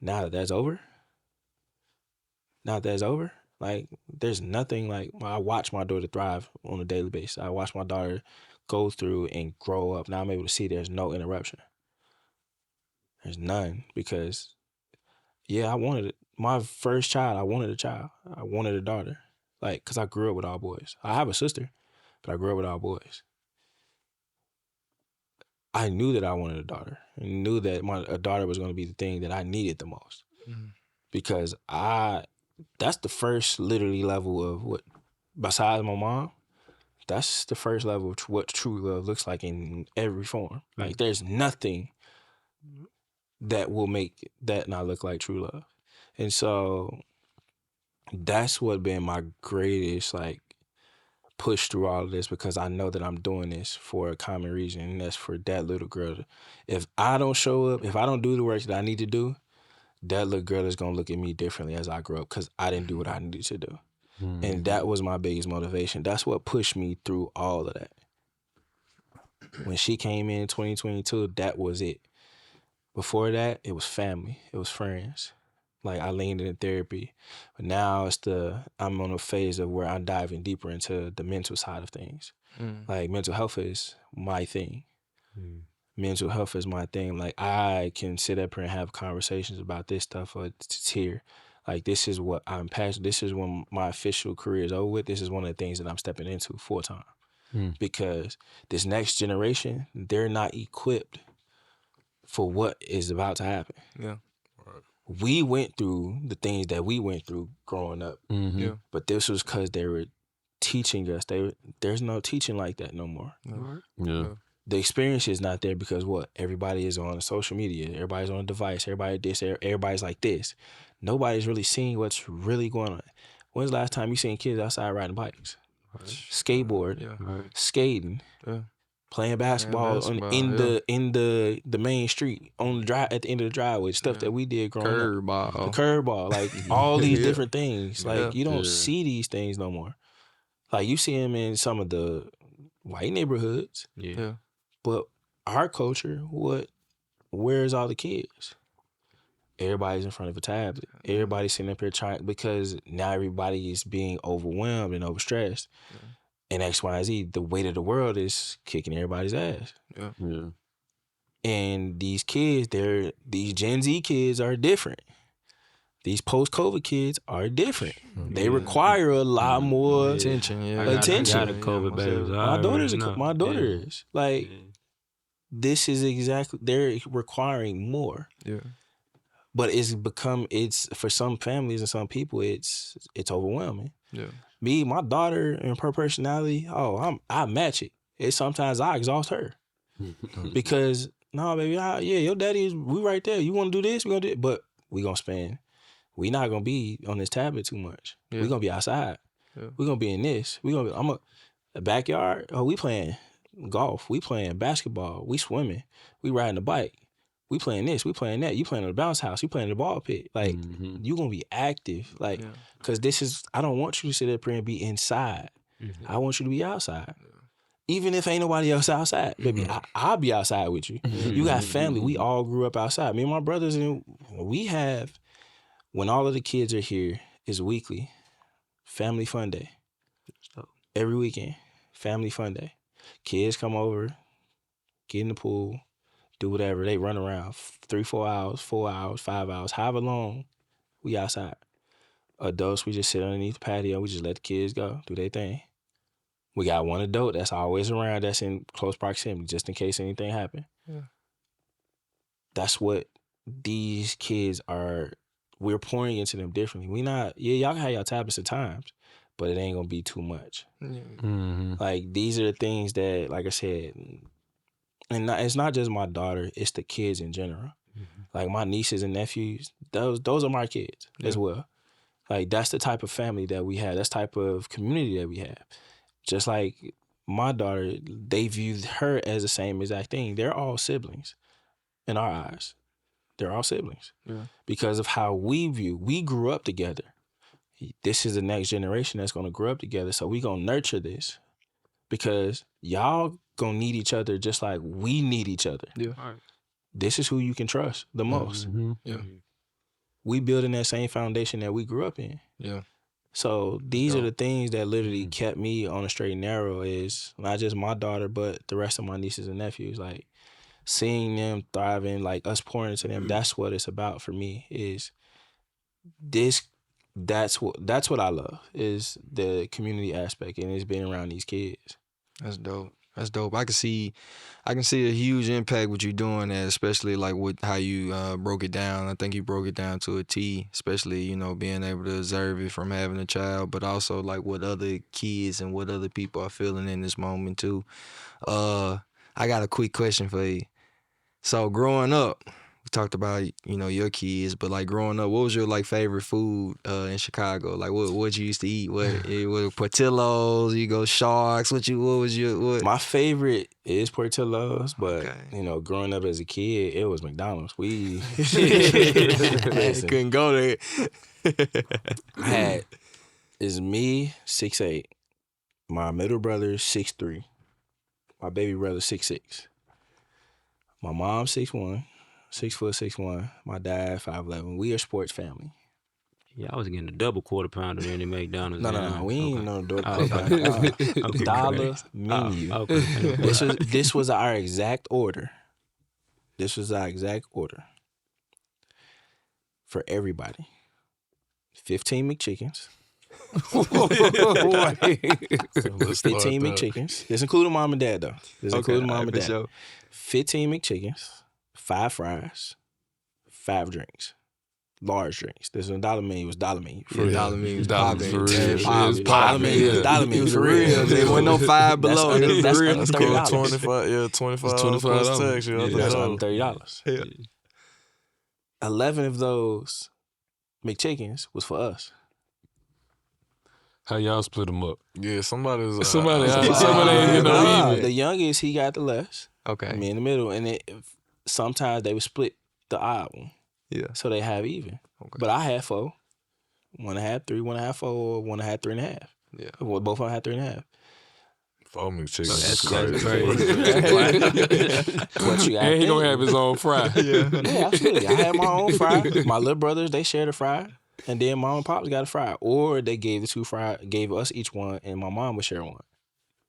Now that that's over, like, there's nothing like, I watch my daughter thrive on a daily basis. I watch my daughter go through and grow up. Now I'm able to see there's no interruption. There's none because, yeah, I wanted it. My first child, I wanted a child. I wanted a daughter. Like, because I grew up with all boys. I have a sister, but I grew up with all boys. I knew that I wanted a daughter. I knew that a daughter was going to be the thing that I needed the most. Mm-hmm. Because that's the first literally level of what, besides my mom, that's the first level of what true love looks like in every form. Like, there's nothing that will make that not look like true love. And so that's what been my greatest, like, push through all of this, because I know that I'm doing this for a common reason, and that's for that little girl. If I don't show up, if I don't do the work that I need to do, that little girl is going to look at me differently as I grow up because I didn't do what I needed to do. Mm-hmm. And that was my biggest motivation. That's what pushed me through all of that. When she came in 2022, that was it. Before that, it was family. It was friends. Like, I leaned into therapy. But now I'm on a phase of where I'm diving deeper into the mental side of things. Mm. Like, mental health is my thing. Mm. Mental health is my thing. Like, I can sit up here and have conversations about this stuff or it's here. Like, this is what I'm passionate. This is when my official career is over with. This is one of the things that I'm stepping into full time. Mm. Because this next generation, they're not equipped for what is about to happen. Yeah. We went through the things that we went through growing up. Mm-hmm. Yeah. But this was because they were teaching us. There's no teaching like that no more. Yeah. The experience is not there because what? Everybody is on social media. Everybody's on a device. Everybody's like this. Nobody's really seeing what's really going on. When's the last time you seen kids outside riding bikes? Right. Skateboard, skating. Yeah. Playing basketball in the main street on the drive at the end of the driveway, stuff that we did growing up. The curveball, like all these different things. Like you don't see these things no more. Like you see them in some of the white neighborhoods. Yeah. But our culture, where's all the kids? Everybody's in front of a tablet. Everybody's sitting up here trying, because now everybody is being overwhelmed and overstressed. Yeah. And X, Y, Z, the weight of the world is kicking everybody's ass. Yeah. And these kids, these Gen Z kids are different. These post-COVID kids are different. They require a lot more attention. I got a COVID baby. My daughter is. Like, this is exactly, they're requiring more. Yeah. But it's for some families and some people, it's overwhelming. Yeah. Me, my daughter, and her personality, I match it. It's sometimes I exhaust her. Because, no, baby, your daddy we right there. You want to do this? We're going to do it. But we not going to be on this tablet too much. Yeah. We're going to be outside. Yeah. We're going to be in this. A backyard. We playing golf. We playing basketball. We swimming. We riding a bike. We playing this, we playing that. You playing in the bounce house, you playing in the ball pit. Like, you gonna be active. Like, cause I don't want you to sit up here and be inside. I want you to be outside. Even if ain't nobody else outside, baby, I'll be outside with you. You got family. We all grew up outside. Me and my brothers, and we have, when all of the kids are here, it's weekly. Family fun day. Every weekend, family fun day. Kids come over, get in the pool, do whatever. They run around 3, 4 hours, 4 hours, 5 hours, however long, we outside. Adults, we just sit underneath the patio. We just let the kids go, do their thing. We got one adult that's always around, that's in close proximity, just in case anything happen. Yeah. That's what these kids are. We're pouring into them differently. We not, y'all can have y'all tablets at times, but it ain't gonna be too much. Like, these are the things that, like I said, and it's not just my daughter, it's the kids in general. Like, my nieces and nephews, those are my kids as well. Like, that's the type of family that we have. That's the type of community that we have. Just like my daughter, they view her as the same exact thing. They're all siblings in our eyes. They're all siblings. Yeah. Because of how we grew up together. This is the next generation that's going to grow up together. So we going to nurture this because y'all going to need each other just like we need each other. Yeah. All right. This is who you can trust the most. Yeah. We building that same foundation that we grew up in. Yeah. So these are the things that literally kept me on a straight and narrow, is not just my daughter, but the rest of my nieces and nephews. Like, seeing them thriving, like us pouring into them, that's what it's about for me, is this. That's what I love, is the community aspect, and it's being around these kids. That's dope. That's dope. I can see a huge impact what you're doing that, especially like with how you broke it down. I think you broke it down to a T, especially, you know, being able to observe it from having a child, but also like what other kids and what other people are feeling in this moment too. I got a quick question for you. So growing up, we talked about, you know, your kids, but like growing up, what was your like favorite food in Chicago? Like what you used to eat? What Portillo's? You go Sharks? What was your? My favorite is Portillo's, but you know, growing up as a kid, it was McDonald's. We couldn't go there. It's me 6'8", my middle brother 6'3", my baby brother 6'6", my mom 6'1". 6'6'1". My dad 5'11". We are sports family. Yeah, I was getting a double quarter pounder there in the McDonald's. No. We ain't no double quarter pounder. Dollar menu. Okay. This was our exact order. For everybody. 15 McChickens. 15 McChickens. This including mom and dad though. Including mom and dad. Sure. 15 McChickens. 5 fries, 5 drinks, large drinks. This was $1 menu. Was $1 menu. $1 menu was $1 menu. $1 menu for real. There wasn't no 5 below. That's $30. 25 plus tax. That's $30. Yeah. 11 of those McChickens was for us. How y'all split them up? Yeah, somebody ain't The youngest, he got the less. Okay. Me in the middle, and sometimes they would split the odd one. Yeah. So they have even. Okay. But I had 4. One had 3, one had 4, or one had 3.5. Yeah. Well, both of them had 3.5. 4 McChickens. That's crazy. And he gonna have his own fry. Yeah, absolutely. I had my own fry. My little brothers, they shared a fry. And then mom and pops got a fry. Or they gave gave us each one, and my mom would share one.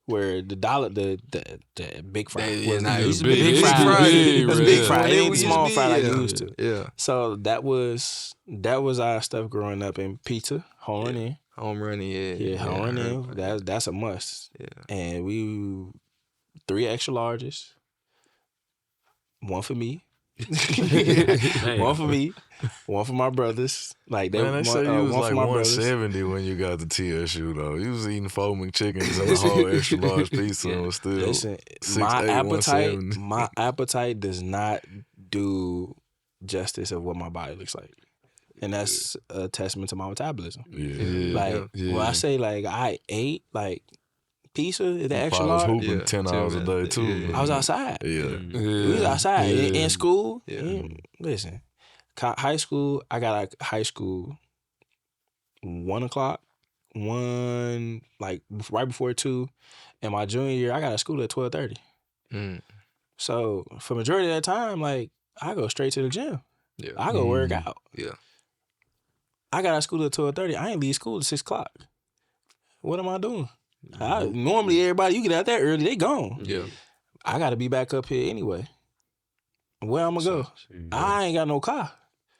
Where the big fry was the big fry. It was big fry. It ain't the small fry like you used to. Yeah. So that was our stuff growing up. And pizza, home run in. Home run in, yeah. Home run in. That's a must. Yeah. And we 3 extra larges. One for me. One for me. One for my brothers. Like they say you was like 170 when you got the TSU though. You was eating 4 McChickens and a whole extra large pizza and was still listen. 6'8", my appetite does not do justice of what my body looks like, and that's a testament to my metabolism. When I say like I ate like pizza, the extra large. Hooping 10 hours a day too. I was outside. We was outside in school. Listen. High school, I got out of high school 1 o'clock, 1, like right before 2. And my junior year, I got out of school at 12:30. So for majority of that time, like I go straight to the gym. Yeah. I go work out. Yeah. I got out of school at 12:30. I ain't leave school at 6 o'clock. What am I doing? Normally everybody, you get out there early, they gone. Yeah. I got to be back up here anyway. Where I'm going to go? I ain't got no car.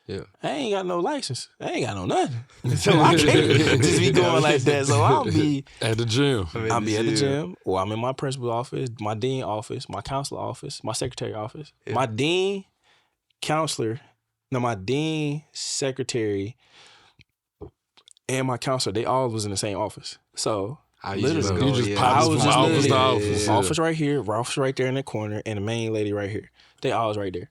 Yeah. I ain't got no license. I ain't got no nothing. So I can't just be going like that. So I'll be at the gym. I'll be at the gym, or I'm in my principal's office, my dean office, my counselor office, my secretary office. Yeah. My dean, my dean, secretary, and my counselor, they all was in the same office. So literally, you just pop from office to office. Office right here, office right there in the corner, and the main lady right here. They always right there.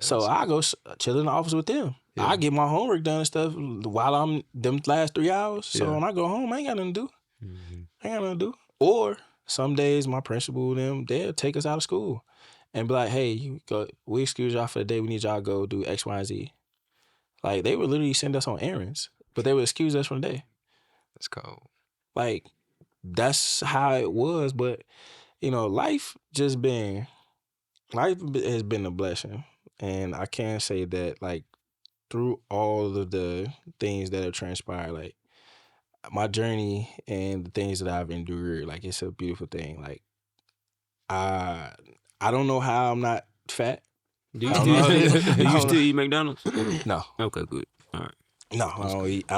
So I go chill in the office with them. Yeah. I get my homework done and stuff while I'm them last 3 hours. So when I go home, I ain't got nothing to do. I ain't got nothing to do. Or some days my principal they'll take us out of school and be like, hey, we excuse y'all for the day. We need y'all to go do X, Y, and Z. Like they would literally send us on errands, but they would excuse us from the day. That's cold. Like that's how it was. But life has been a blessing. And I can say that, like, through all of the things that have transpired, like, my journey and the things that I've endured, like, it's a beautiful thing. Like, I don't know how I'm not fat. Do you still eat McDonald's? No. Okay, good. All right. No, I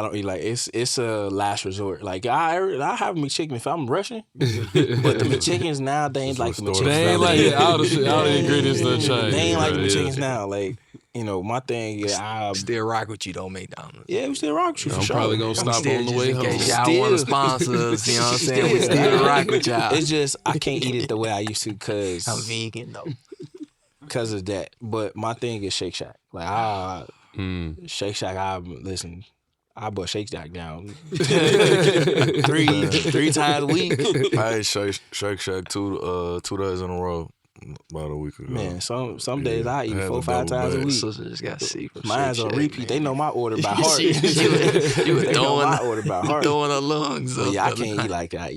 don't eat like it's a last resort. Like I have McChicken if I'm rushing, but the McChickens now they ain't like the McChickens. They ain't like all the ingredients done changed. They ain't like the McChickens now. Like my thing is I still rock with you though, McDonald's. Yeah, we still rock with you. I'm probably gonna stop on the way home. Y'all want to sponsor us? You know what I'm saying? We still rock with y'all. It's just I can't eat it the way I used to because I'm vegan though. Because of that, but my thing is Shake Shack. Like Shake Shack, I bust Shake Shack down three times a week. I ate Shake Shack 2 days in a row about a week ago. Man, some days I eat 4 or 5 times a week. Sister just got sick. Mine's on repeat. Man. They know my order by heart. you they know my order by heart. Throwing her lungs up. Yeah, I can't eat like that.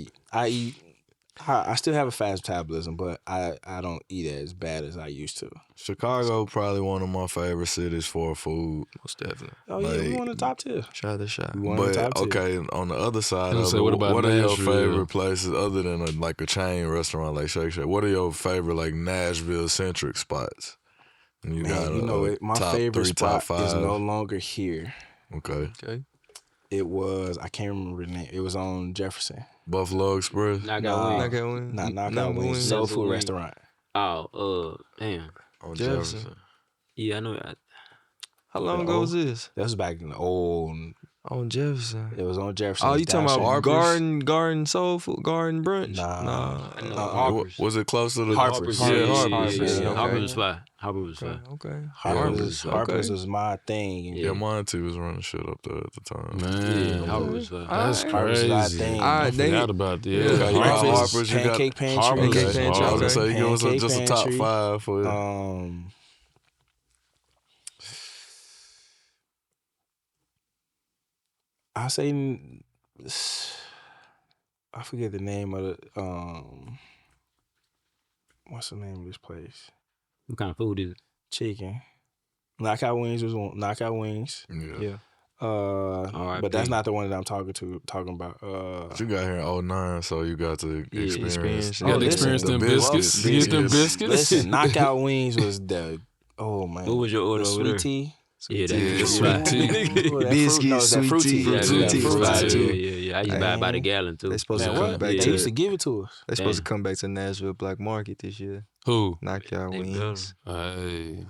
I still have a fast metabolism, but I don't eat as bad as I used to. Chicago probably one of my favorite cities for food. Most definitely. Oh yeah, we on the top tier. Try the shot. But okay, on the other side of it, what are your favorite places other than a chain restaurant like Shake Shack? What are your favorite like Nashville centric spots? And you got my favorite spot is no longer here. Okay. It was I can't remember the name. It was on Jefferson. Buffalo Express. Knockout Wings. Knockout Wings. Soul food restaurant. Oh, damn. On Jefferson. Yeah, I know. How long ago was this? That was back in the old. On Jefferson. It was on Jefferson. Oh, you talking about Garden Soul Food, Garden Brunch? Nah. Was it close to the Harper's? Yeah, Harper's. Yeah. Harper's was fly. Okay. Harper's was my thing. Yeah, mine too was running shit up there at the time. Man, Harper's was fly. That's crazy. Was my thing. I forgot about that. You got Harper's, you got Pancake Pantry. Harper's. I was gonna say you give us just a top 5 for it. I say, I forget the name of the, what's the name of this place? What kind of food is it? Chicken. Knockout Wings was one. Knockout Wings. Yeah. But that's not the one that I'm talking about. But you got here in 2009, so you got to experience. You got to experience them biscuits. You get them biscuits. Listen, Knockout Wings was the, oh man. What was your order over there? Sweet tea. Yeah, that's sweet tea. Biscuits, sweet tea. Yeah. I used to buy it by the gallon too. They supposed to come back. They used to give it to us. They supposed to come back to Nashville Black Market this year. Who? Knockout Wings. Hey.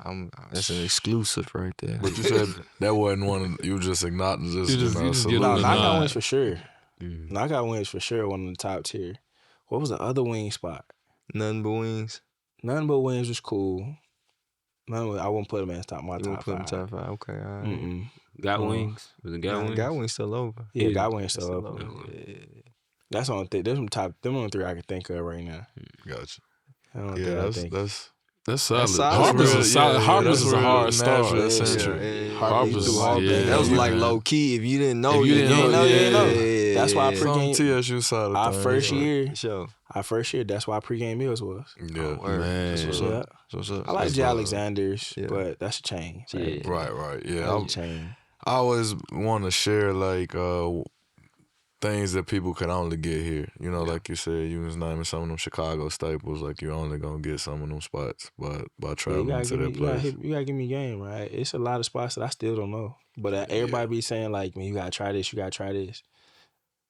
That's an exclusive right there. But you said that wasn't one you just acknowledged. Knockout Wings for sure. Knockout Wings for sure one of the top tier. What was the other wing spot? Nothing But Wings. Nothing But Wings was cool. I wouldn't put them as top 5. Put them top 5. Okay, all right. Got Wings? Was it Got Wings? Got Wings still over. Yeah, Got Wings still over. Yeah. That's on the there's them only 3 I can think of right now. Gotcha. That's solid. Harper's is solid. Harper's is a hard start. Harper's, that was like low key. If you didn't know, you didn't know. That's why Some pregame. TSU side of Our things. first year, that's why pregame meals was. Yeah. Man. That's what's Yeah. up. That's what's up. I like J. Alexander's, Yeah. but that's a chain. Like, Right. Yeah. that's a chain. I always want to share like things that people can only get here. You know, like you said, you was naming some of them Chicago staples. Like you only gonna get some of them spots by traveling to that place. You gotta give me game, right? It's a lot of spots that I still don't know, but everybody be saying like, man, you gotta try this. You gotta try this.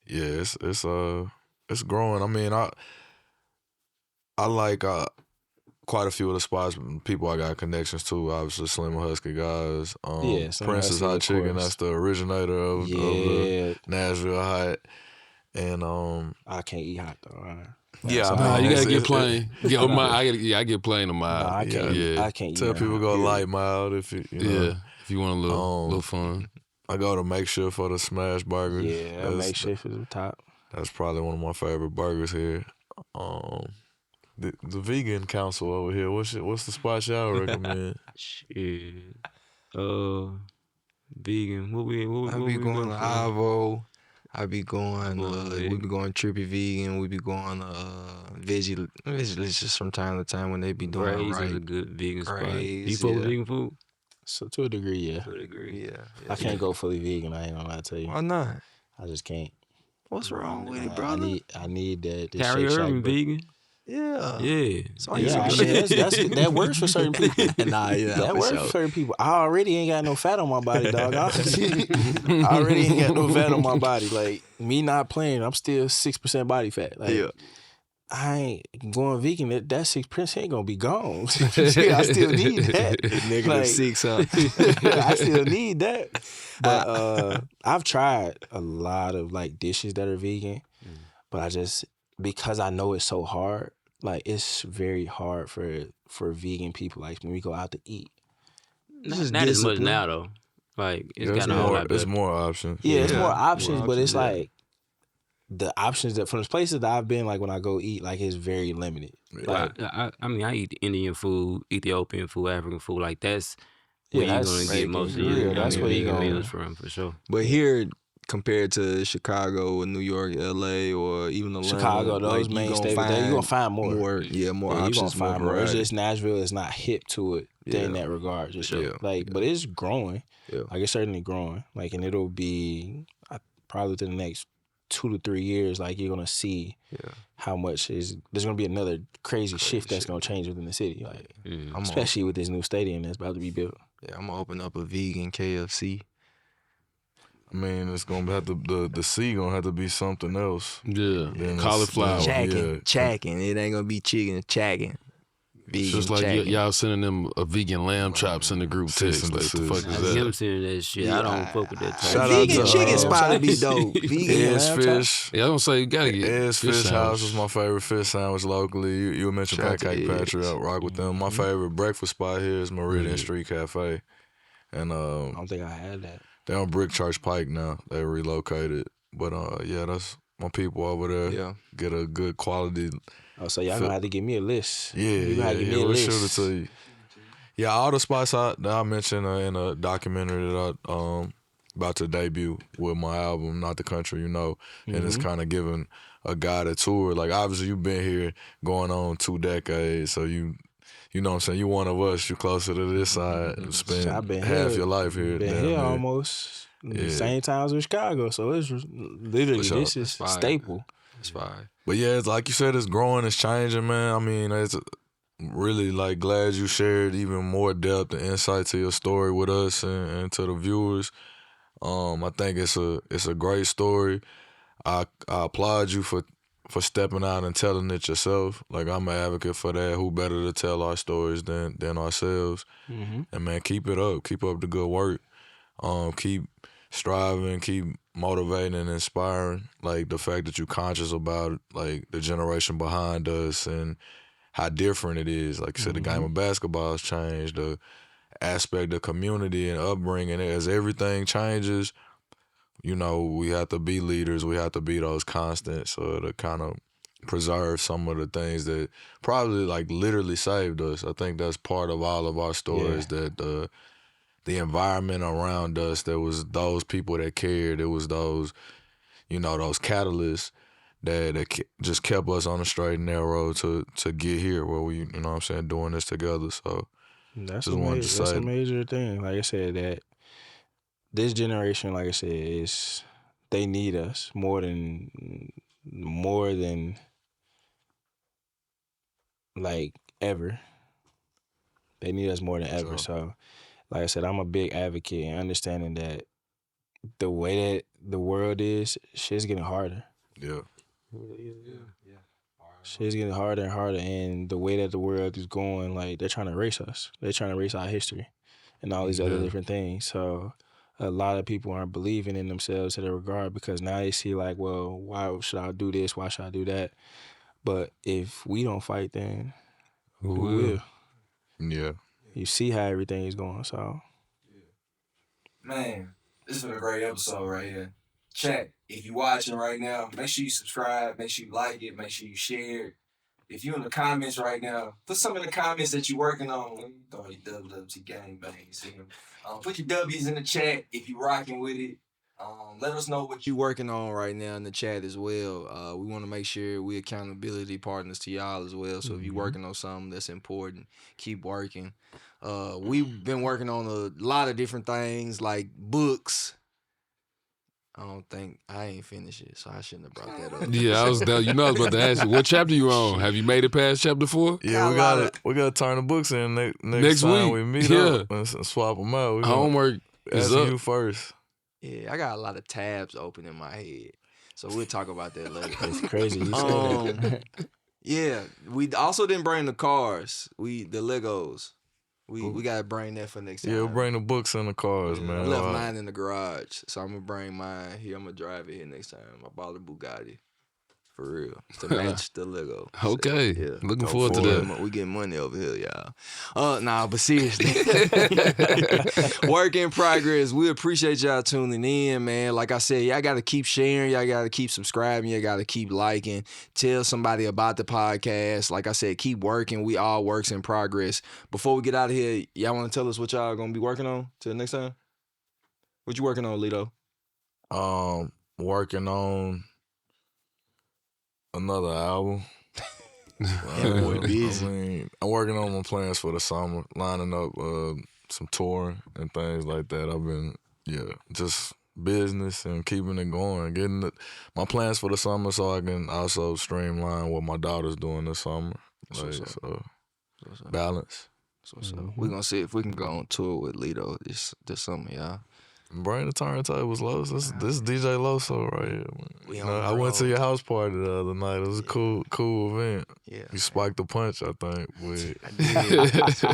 Yeah, it's growing. I mean, I like quite a few of the spots, people I got connections to. Obviously, Slim Husky guys. Slim Princess Husky, Hot of Chicken. course. That's the originator of the Nashville Hot. And I can't eat hot though. yeah, So, Nah, you gotta get it's- plain. I get plain to mild. I can't. Yeah. I can't eat. Tell people go period. light mild if you know. Yeah. If you want a little fun. I go to Makeshift for the smash burgers. Yeah, makeshift is the top. That's probably one of my favorite burgers here. The vegan council over here. What's the spot y'all recommend? Shit. Vegan. What we going to Ivo. I be going. Boy. We be going trippy vegan. We be going veggie from time to time when they be doing Graze it is a right. good vegan spot. Graze, You fuck with yeah. vegan food? So to a degree, yeah. To a degree. Yeah. I can't go fully vegan. I ain't gonna lie to you. Why not? I just can't. What's wrong with it, I brother? need that. Carrie Shake Shack, Urban but- vegan? Yeah. Yeah. So Yeah, I mean, that works for certain people. That for works sure. for certain people. I already ain't got no fat on my body, dog. I already ain't got no fat on my body. Like, me not playing, I'm still 6% body fat. Like, Yeah. I ain't going vegan. That 6% ain't gonna be gone. Yeah, I still need that. Negative Like, 6, huh? I still need that. But I've tried a lot of like dishes that are vegan, but I just, because I know it's so hard, like it's very hard for vegan people. Like when we go out to eat. Not just as much discipline. now though. Like it's There's gotten a whole lot there's better. more options. Yeah, it's Yeah, more options, more but it's options, yeah. like the options that from the places that I've been, like when I go eat, like it's very limited. Like, I mean, I eat Indian food, Ethiopian food, African food. Like that's where Yeah, you're that's gonna get most of real. your That's where you vegan gonna- meals from for sure. But here, compared to Chicago or New York, LA, or even Atlanta, Chicago, those you main gonna states, you gonna find more. more Yeah, options, you gonna find more. It's variety. just Nashville is not hip to it in Yeah. that regard. Just Yeah. like, but it's growing. Yeah. Like it's certainly growing. Like, and it'll be probably within the next 2 to 3 years. Like you're gonna see how much there's gonna be another crazy shift that's gonna change within the city. Like especially with this new stadium that's about to be built. I'm gonna open up a vegan KFC. I mean, it's gonna have to the C gonna have to be something else. Yeah. Then Cauliflower. it's- Chacking. It ain't gonna be chicken. It's chacking. Vegan It's just like chacking. y'all sending them a vegan lamb chops in the group Cease text. and Like, the desist. fuck I is see him that? saying that shit. I don't fuck with that. Shout out vegan to, chicken spot would be chops. dope. Vegan Ed's lamb Fish. Yeah, I don't say you gotta get Ed's Fish House sandwich. is my favorite fish sandwich locally. You mentioned Shout out to Pancake Pantry. Ed's. I rock with them. My favorite breakfast spot here is Meridian Street Cafe. And I don't think I had that. they're on Brick Church Pike now. They relocated. But yeah, that's my people over there. Yeah. Get a good quality. Oh, so y'all gonna have to give me a list. Yeah, you gonna have to give me a we'll list. shoot it to you. Yeah, all the spots that I mentioned in a documentary that I about to debut with my album, Not the Country, you know, and it's kind of giving a guided tour. Like obviously you've been here going on 2 decades, so you know what I'm saying, you one of us, you closer to this side, I've spend been half here- your life here. Been damn here near. almost the Yeah. same time as with Chicago, so it's literally For sure. this is That's fire. staple. It's fine. But yeah, it's like you said, it's growing, it's changing, man. I mean, it's really like glad you shared even more depth and insight to your story with us and to the viewers. I think it's a great story. I applaud you for stepping out and telling it yourself. Like I'm an advocate for that. Who better to tell our stories than ourselves? And man, keep it up. Keep up the good work. Keep striving. Keep motivating and inspiring. Like the fact that you're conscious about like the generation behind us and how different it is. Like you said, the game of basketball has changed. The aspect of community and upbringing, as everything changes, you know, we have to be leaders. We have to be those constants to kind of preserve some of the things that probably like literally saved us. I think that's part of all of our stories, that the environment around us, there was those people that cared. It was those, those catalysts that just kept us on the straight and narrow to get here where we, you know what I'm saying, doing this together. So That's just wanted to that's say a major thing. Like I said, that this generation, like I said, they need us more than like ever. They need us more than ever. Sure. So, like I said, I'm a big advocate in understanding that the way that the world is, shit's getting harder. yeah. Shit's getting harder and harder, and the way that the world is going, like, they're trying to erase us. They're trying to erase our history and all these other different things. So a lot of people aren't believing in themselves to that regard because now they see, like, well, why should I do this? Why should I do that? But if we don't fight, then who will? Yeah. You see how everything is going, so. Man, this has been a great episode right here. Chat, if you're watching right now, make sure you subscribe, make sure you like it, make sure you share it. If you're in the comments right now, put some in the comments that you're working on. Let me throw your dubs, your gangbangs. Put your W's in the chat if you're rocking with it. Let us know what you working on right now in the chat as well. We want to make sure we accountability partners to y'all as well. So if you're working on something that's important, keep working. We've been working on a lot of different things like books. I ain't finished it, so I shouldn't have brought that up. Yeah, I was about to ask you, what chapter you on? Have you made it past chapter 4? Yeah, we gotta turn the books in next time week. we meet up and swap them out. We Homework is up. you first. Yeah, I got a lot of tabs open in my head, so we'll talk about that later. It's crazy. You say that. Yeah, we also didn't bring the cars. The Legos. We gotta bring that for next time. Yeah, we'll bring the books and the cars, man. I left mine in the garage, so I'm gonna bring mine here. I'm gonna drive it here next time. I bought a Bugatti. For real. To match the Lego. Okay. So, yeah. Looking forward to that. We getting money over here, y'all. Nah, but seriously. Work in progress. We appreciate y'all tuning in, man. Like I said, y'all got to keep sharing. Y'all got to keep subscribing. Y'all got to keep liking. Tell somebody about the podcast. Like I said, keep working. We all works in progress. Before we get out of here, y'all want to tell us what y'all going to be working on till next time? What you working on, Lito? Working on another album. Busy. I'm working on my plans for the summer, lining up some touring and things like that. I've been, just business and keeping it going, getting my plans for the summer so I can also streamline what my daughter's doing this summer. Balance. We're going to see if we can go on tour with Lito this summer, y'all. Bring the turntables, Los. This is DJ Loso right here. Man. I went to road. your house party the other night. It was a cool event. Yeah. You spiked the punch, I think. I did.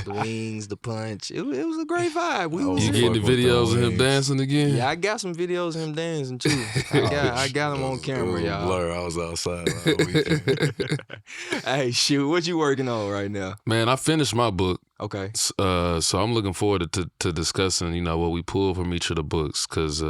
The wings, the punch. It was a great vibe. You getting the videos of him dancing again? Yeah, I got some videos of him dancing too. I got him on camera, y'all. Blur. I was outside all weekend. Hey, shoot, what you working on right now? Man, I finished my book. Okay. So I'm looking forward to discussing, what we pull from each of the books, because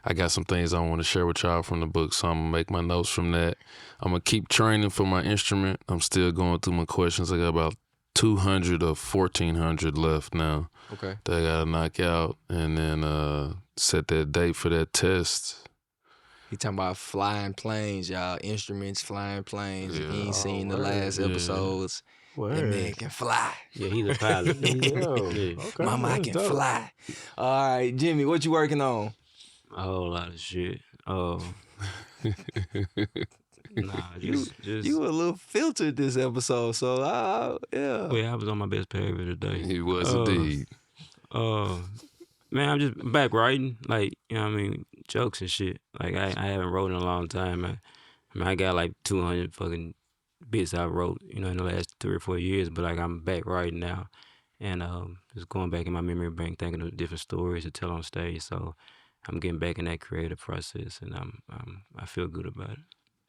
I got some things I want to share with y'all from the book, so I'm going to make my notes from that. I'm going to keep training for my instrument. I'm still going through my questions. I got about 200 or 1,400 left now. Okay. That I got to knock out, and then set that date for that test. He talking about flying planes, y'all. Instruments, flying planes. If you ain't seen the last episodes, that man can fly. Yeah, he's a pilot. Okay, Mama, I can fly. All right, Jimmy, what you working on? A whole lot of shit. Just You were a little filtered this episode, so yeah. yeah, I was on my best behavior today. He was indeed. Man, I'm just back writing, jokes and shit. Like I haven't wrote in a long time. I got like 200 fucking bits I wrote, in the last 3 or 4 years. But like I'm back writing now, and just going back in my memory bank, thinking of different stories to tell on stage. So I'm getting back in that creative process, and I feel good about it.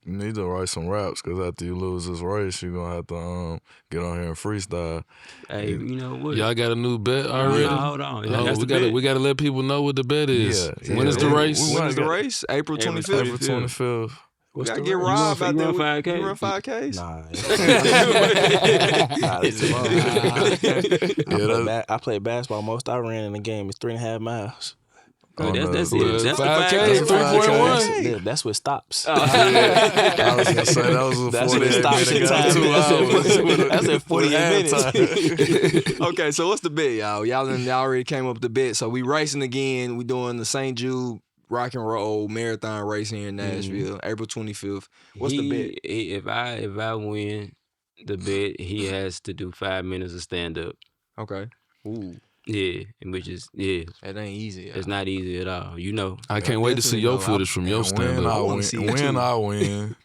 You need to write some raps, because after you lose this race, you're going to have to get on here and freestyle. Hey, you know what? Y'all got a new bet already? No, hold on. We gotta let people know what the bet is. Yeah. When is the race? When is the race? April 25th. April 25th. We gotta get Rob out there. You run 5K? You run 5Ks? Nah. I played basketball. Most I ran in the game is 3.5 miles. Oh, on that's the- it. That's the 5K, 3.1. That's what stops. I was gonna say that was a That's 48 what stops minute the time. 2 hours. That's at 48 minutes. Okay, so what's the bet, y'all? Y'all already came up with the bet. So we racing again. We doing the St. Jude Rock and Roll Marathon race here in Nashville, April 25th. What's the bet? If I win the bet, he has to do 5 minutes of stand up. Okay. Ooh, Yeah, which is that ain't easy. it's not easy at all. You know. I can't wait to see your footage from your stand When I up. wanna win, see it too. I win,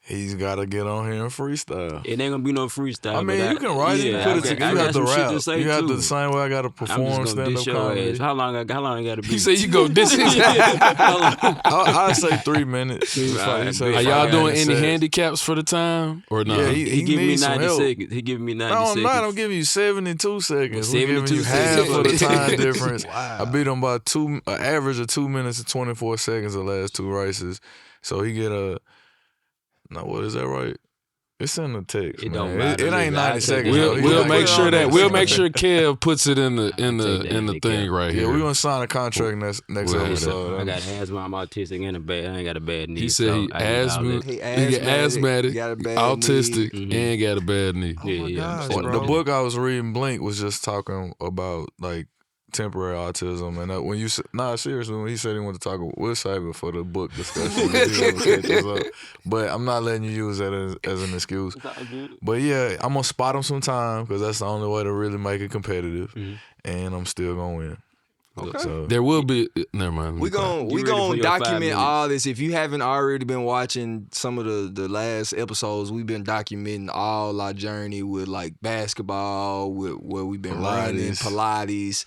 he's got to get on here and freestyle. It ain't gonna be no freestyle. I mean, but you can write it, yeah, put I it got- together. I You got have to some shit rap. to say, You have too. to the same way I got to I'm perform just gonna stand dish up your comedy. ass. How long I got to be? He said you go this. I'd say 3 minutes. He Alright, said bet. Are y'all 5 doing minutes any sets. handicaps for the time or not? Yeah, He give me needs some 90 help. seconds. He giving me 90 No, I'm seconds. not. I'm giving you 72 seconds. We're giving 72 you half seconds. of the time difference. I beat him by an average of 2 minutes and 24 seconds the last 2 races. So he get a. No, what is that right? It's in the text. It man. don't matter. It ain't Listen, I 90 take seconds. it. though. We'll, He we'll like, make put it sure on that there. we'll make sure Kev puts it in the take that, thing right Yeah, here. we're gonna sign a contract next We'll have episode. I got asthma. I'm autistic and a bad. I ain't got a bad knee. He said so he I need all asthma, that. he get asthmatic, got a bad autistic, knee. and got a bad knee. Oh my gosh, Well, bro. the book I was reading, Blink, was just talking about like temporary autism, and when you seriously, when he said he wanted to talk, we'll save it for the book discussion. If you wanna set this up. But I'm not letting you use that as an excuse. But yeah, I'm gonna spot him sometime because that's the only way to really make it competitive, and I'm still gonna win. Okay. So, There will be. Never mind. We You gon' ready for your 5 document minutes? all this. If you haven't already been watching some of the last episodes, we've been documenting all our journey with like basketball, with where we've been running, Pilates.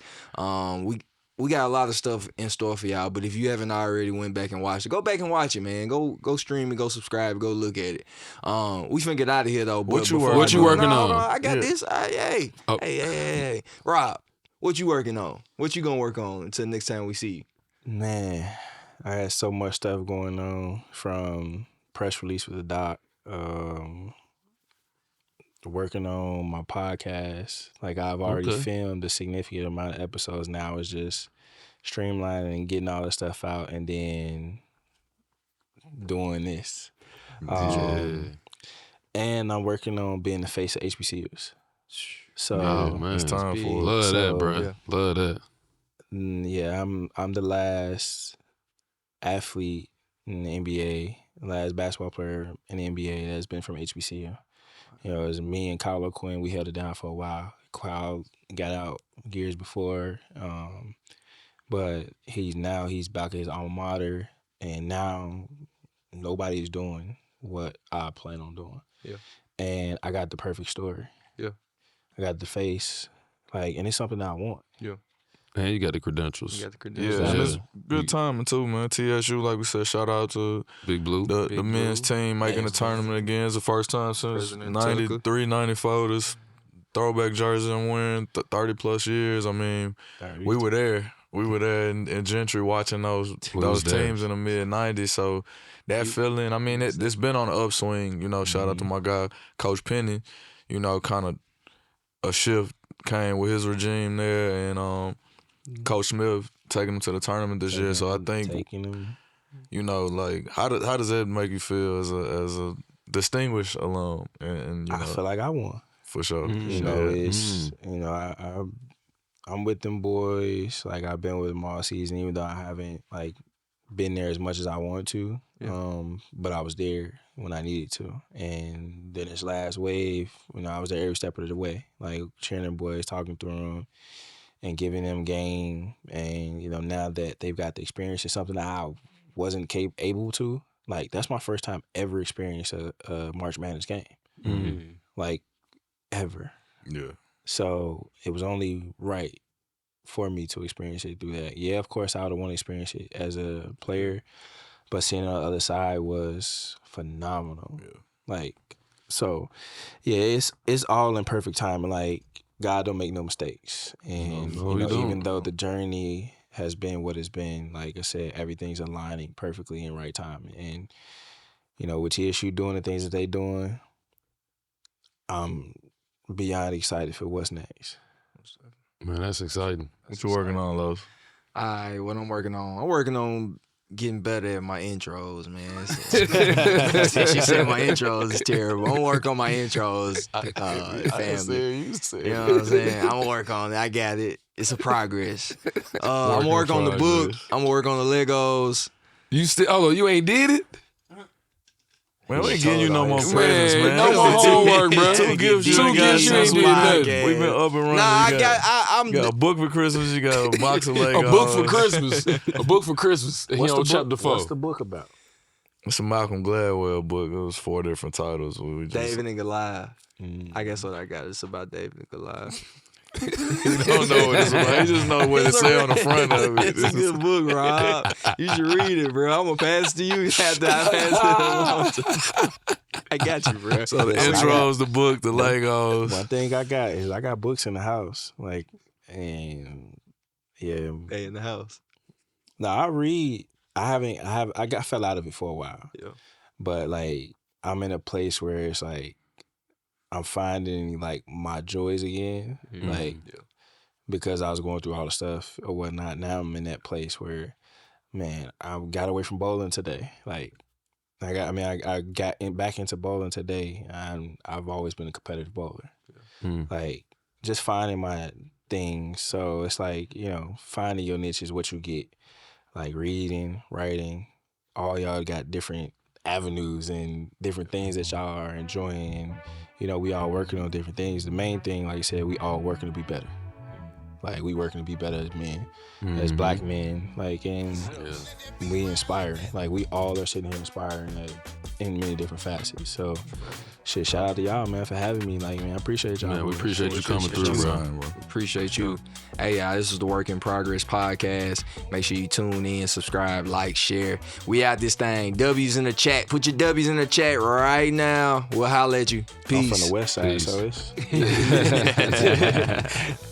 We got a lot of stuff in store for y'all. But if you haven't already went back and watched it, go back and watch it, man. Go stream it, go subscribe, go look at it. We finna get out of here though. What you before working I go- on? No, hold on. I got Yeah. this. Hey, Oh. hey, Rob. What you working on? What you gonna work on until next time we see you? Man, I had so much stuff going on, from press release with the doc, working on my podcast. Like, I've already Okay. filmed a significant amount of episodes. Now it's just streamlining and getting all the stuff out, and then doing this. And I'm working on being the face of HBCUs. So Oh man, it's time for it. Love that, So, bro. yeah. Love that. yeah, I'm the last athlete in the NBA, last basketball player in the NBA that's been from HBCU. You know, it was me and Kyle Quinn. We held it down for a while. Kyle got out years before, but he's back at his alma mater, and now nobody's doing what I plan on doing. Yeah. And I got the perfect story. Yeah. I got the face, and it's something that I want. And you got the credentials. You got the yeah, credentials. and Yeah. it's good timing too, man. TSU, like we said, shout out to Big Blue. the men's Blue. team making the Thanks, tournament again. It's the first time since President 93, 94. This throwback jersey I'm wearing 30 plus years. I mean, we were there. We were there in Gentry watching those was there. teams in the mid 90s. So that feeling, I mean, it's been on the upswing. You know, shout out to my guy, Coach Penny. You know, kind of a shift came with his regime there, and Coach Smith taking them to the tournament this year. So I think, taking them. you know, like how does that make you feel as a distinguished alum? And you know, I feel like I won. for sure. You know, it's I'm with them boys. Like, I've been with them all season, even though I haven't been there as much as I want to. Yeah. But I was there when I needed to. And then this last wave, I was there every step of the way, cheering them boys, talking through them, and giving them game. And now that they've got the experience, it's something that I wasn't able to. That's my first time ever experiencing a March Madness game, ever. Yeah. So it was only right for me to experience it through that. Yeah, of course, I would have wanted to experience it as a player, but seeing it on the other side was phenomenal. Yeah. It's all in perfect time, and God don't make no mistakes. And No, he don't. even though the journey has been what it's been, like I said, everything's aligning perfectly in right time. And with TSU doing the things that they doing, I'm beyond excited for what's next. Man, that's exciting. What you working on, Los? Alright, what I'm working on? I'm working on getting better at my intros, man. So, she said my intros is terrible. I'm working on my intros, family. You know what I'm saying? I'm gonna work on it. I got it. It's a progress. I'm gonna work on the book. I'm gonna work on the Legos. You still? Oh, you ain't did it? Man, we ain't getting you no more presents, man. No more homework, bro. Two gifts you ain't did nothing. We've been up and running. Nah, you got a book for Christmas. You got a box of Legos. A book for Christmas. A book for Christmas. And What's he the on chapter 4. What's the book about? It's a Malcolm Gladwell book. It was 4 different titles. David and Goliath. I guess what I got. It's about David and Goliath. He don't know what it's about. He just know what it say on the front of it. It's a good book, Rob. You should read it, bro. I'm gonna pass it to you after I pass it. I got you, bro. So the intros, the book, the Legos. One thing I got is I got books in the house, like, and yeah. Hey, in the house. No, I read. I got fell out of it for a while. Yeah. But like, I'm in a place where it's like I'm finding like my joys again, like because I was going through all the stuff or whatnot. Now I'm in that place where, man, I got away from bowling today. Like, I got back into bowling today, and I've always been a competitive bowler. Like, just finding my things. So it's like, you know, finding your niche is what you get. Like reading, writing, all y'all got different avenues and different things that y'all are enjoying. And, you know, we all working on different things. The main thing, like you said, we all working to be better. Like, we working to be better as men, as black men, like, and we inspiring. Like, we all are sitting here inspiring in many different facets. So, shit, shout out to y'all, man, for having me. Like, man, I appreciate y'all. Man, we appreciate you coming through, bro. Appreciate you. Hey, y'all, this is the Work N Progress Podcast. Make sure you tune in, subscribe, like, share. We out this thing. W's in the chat. Put your W's in the chat right now. We'll holler at you. Peace. I'm from the west side, Peace. so it's...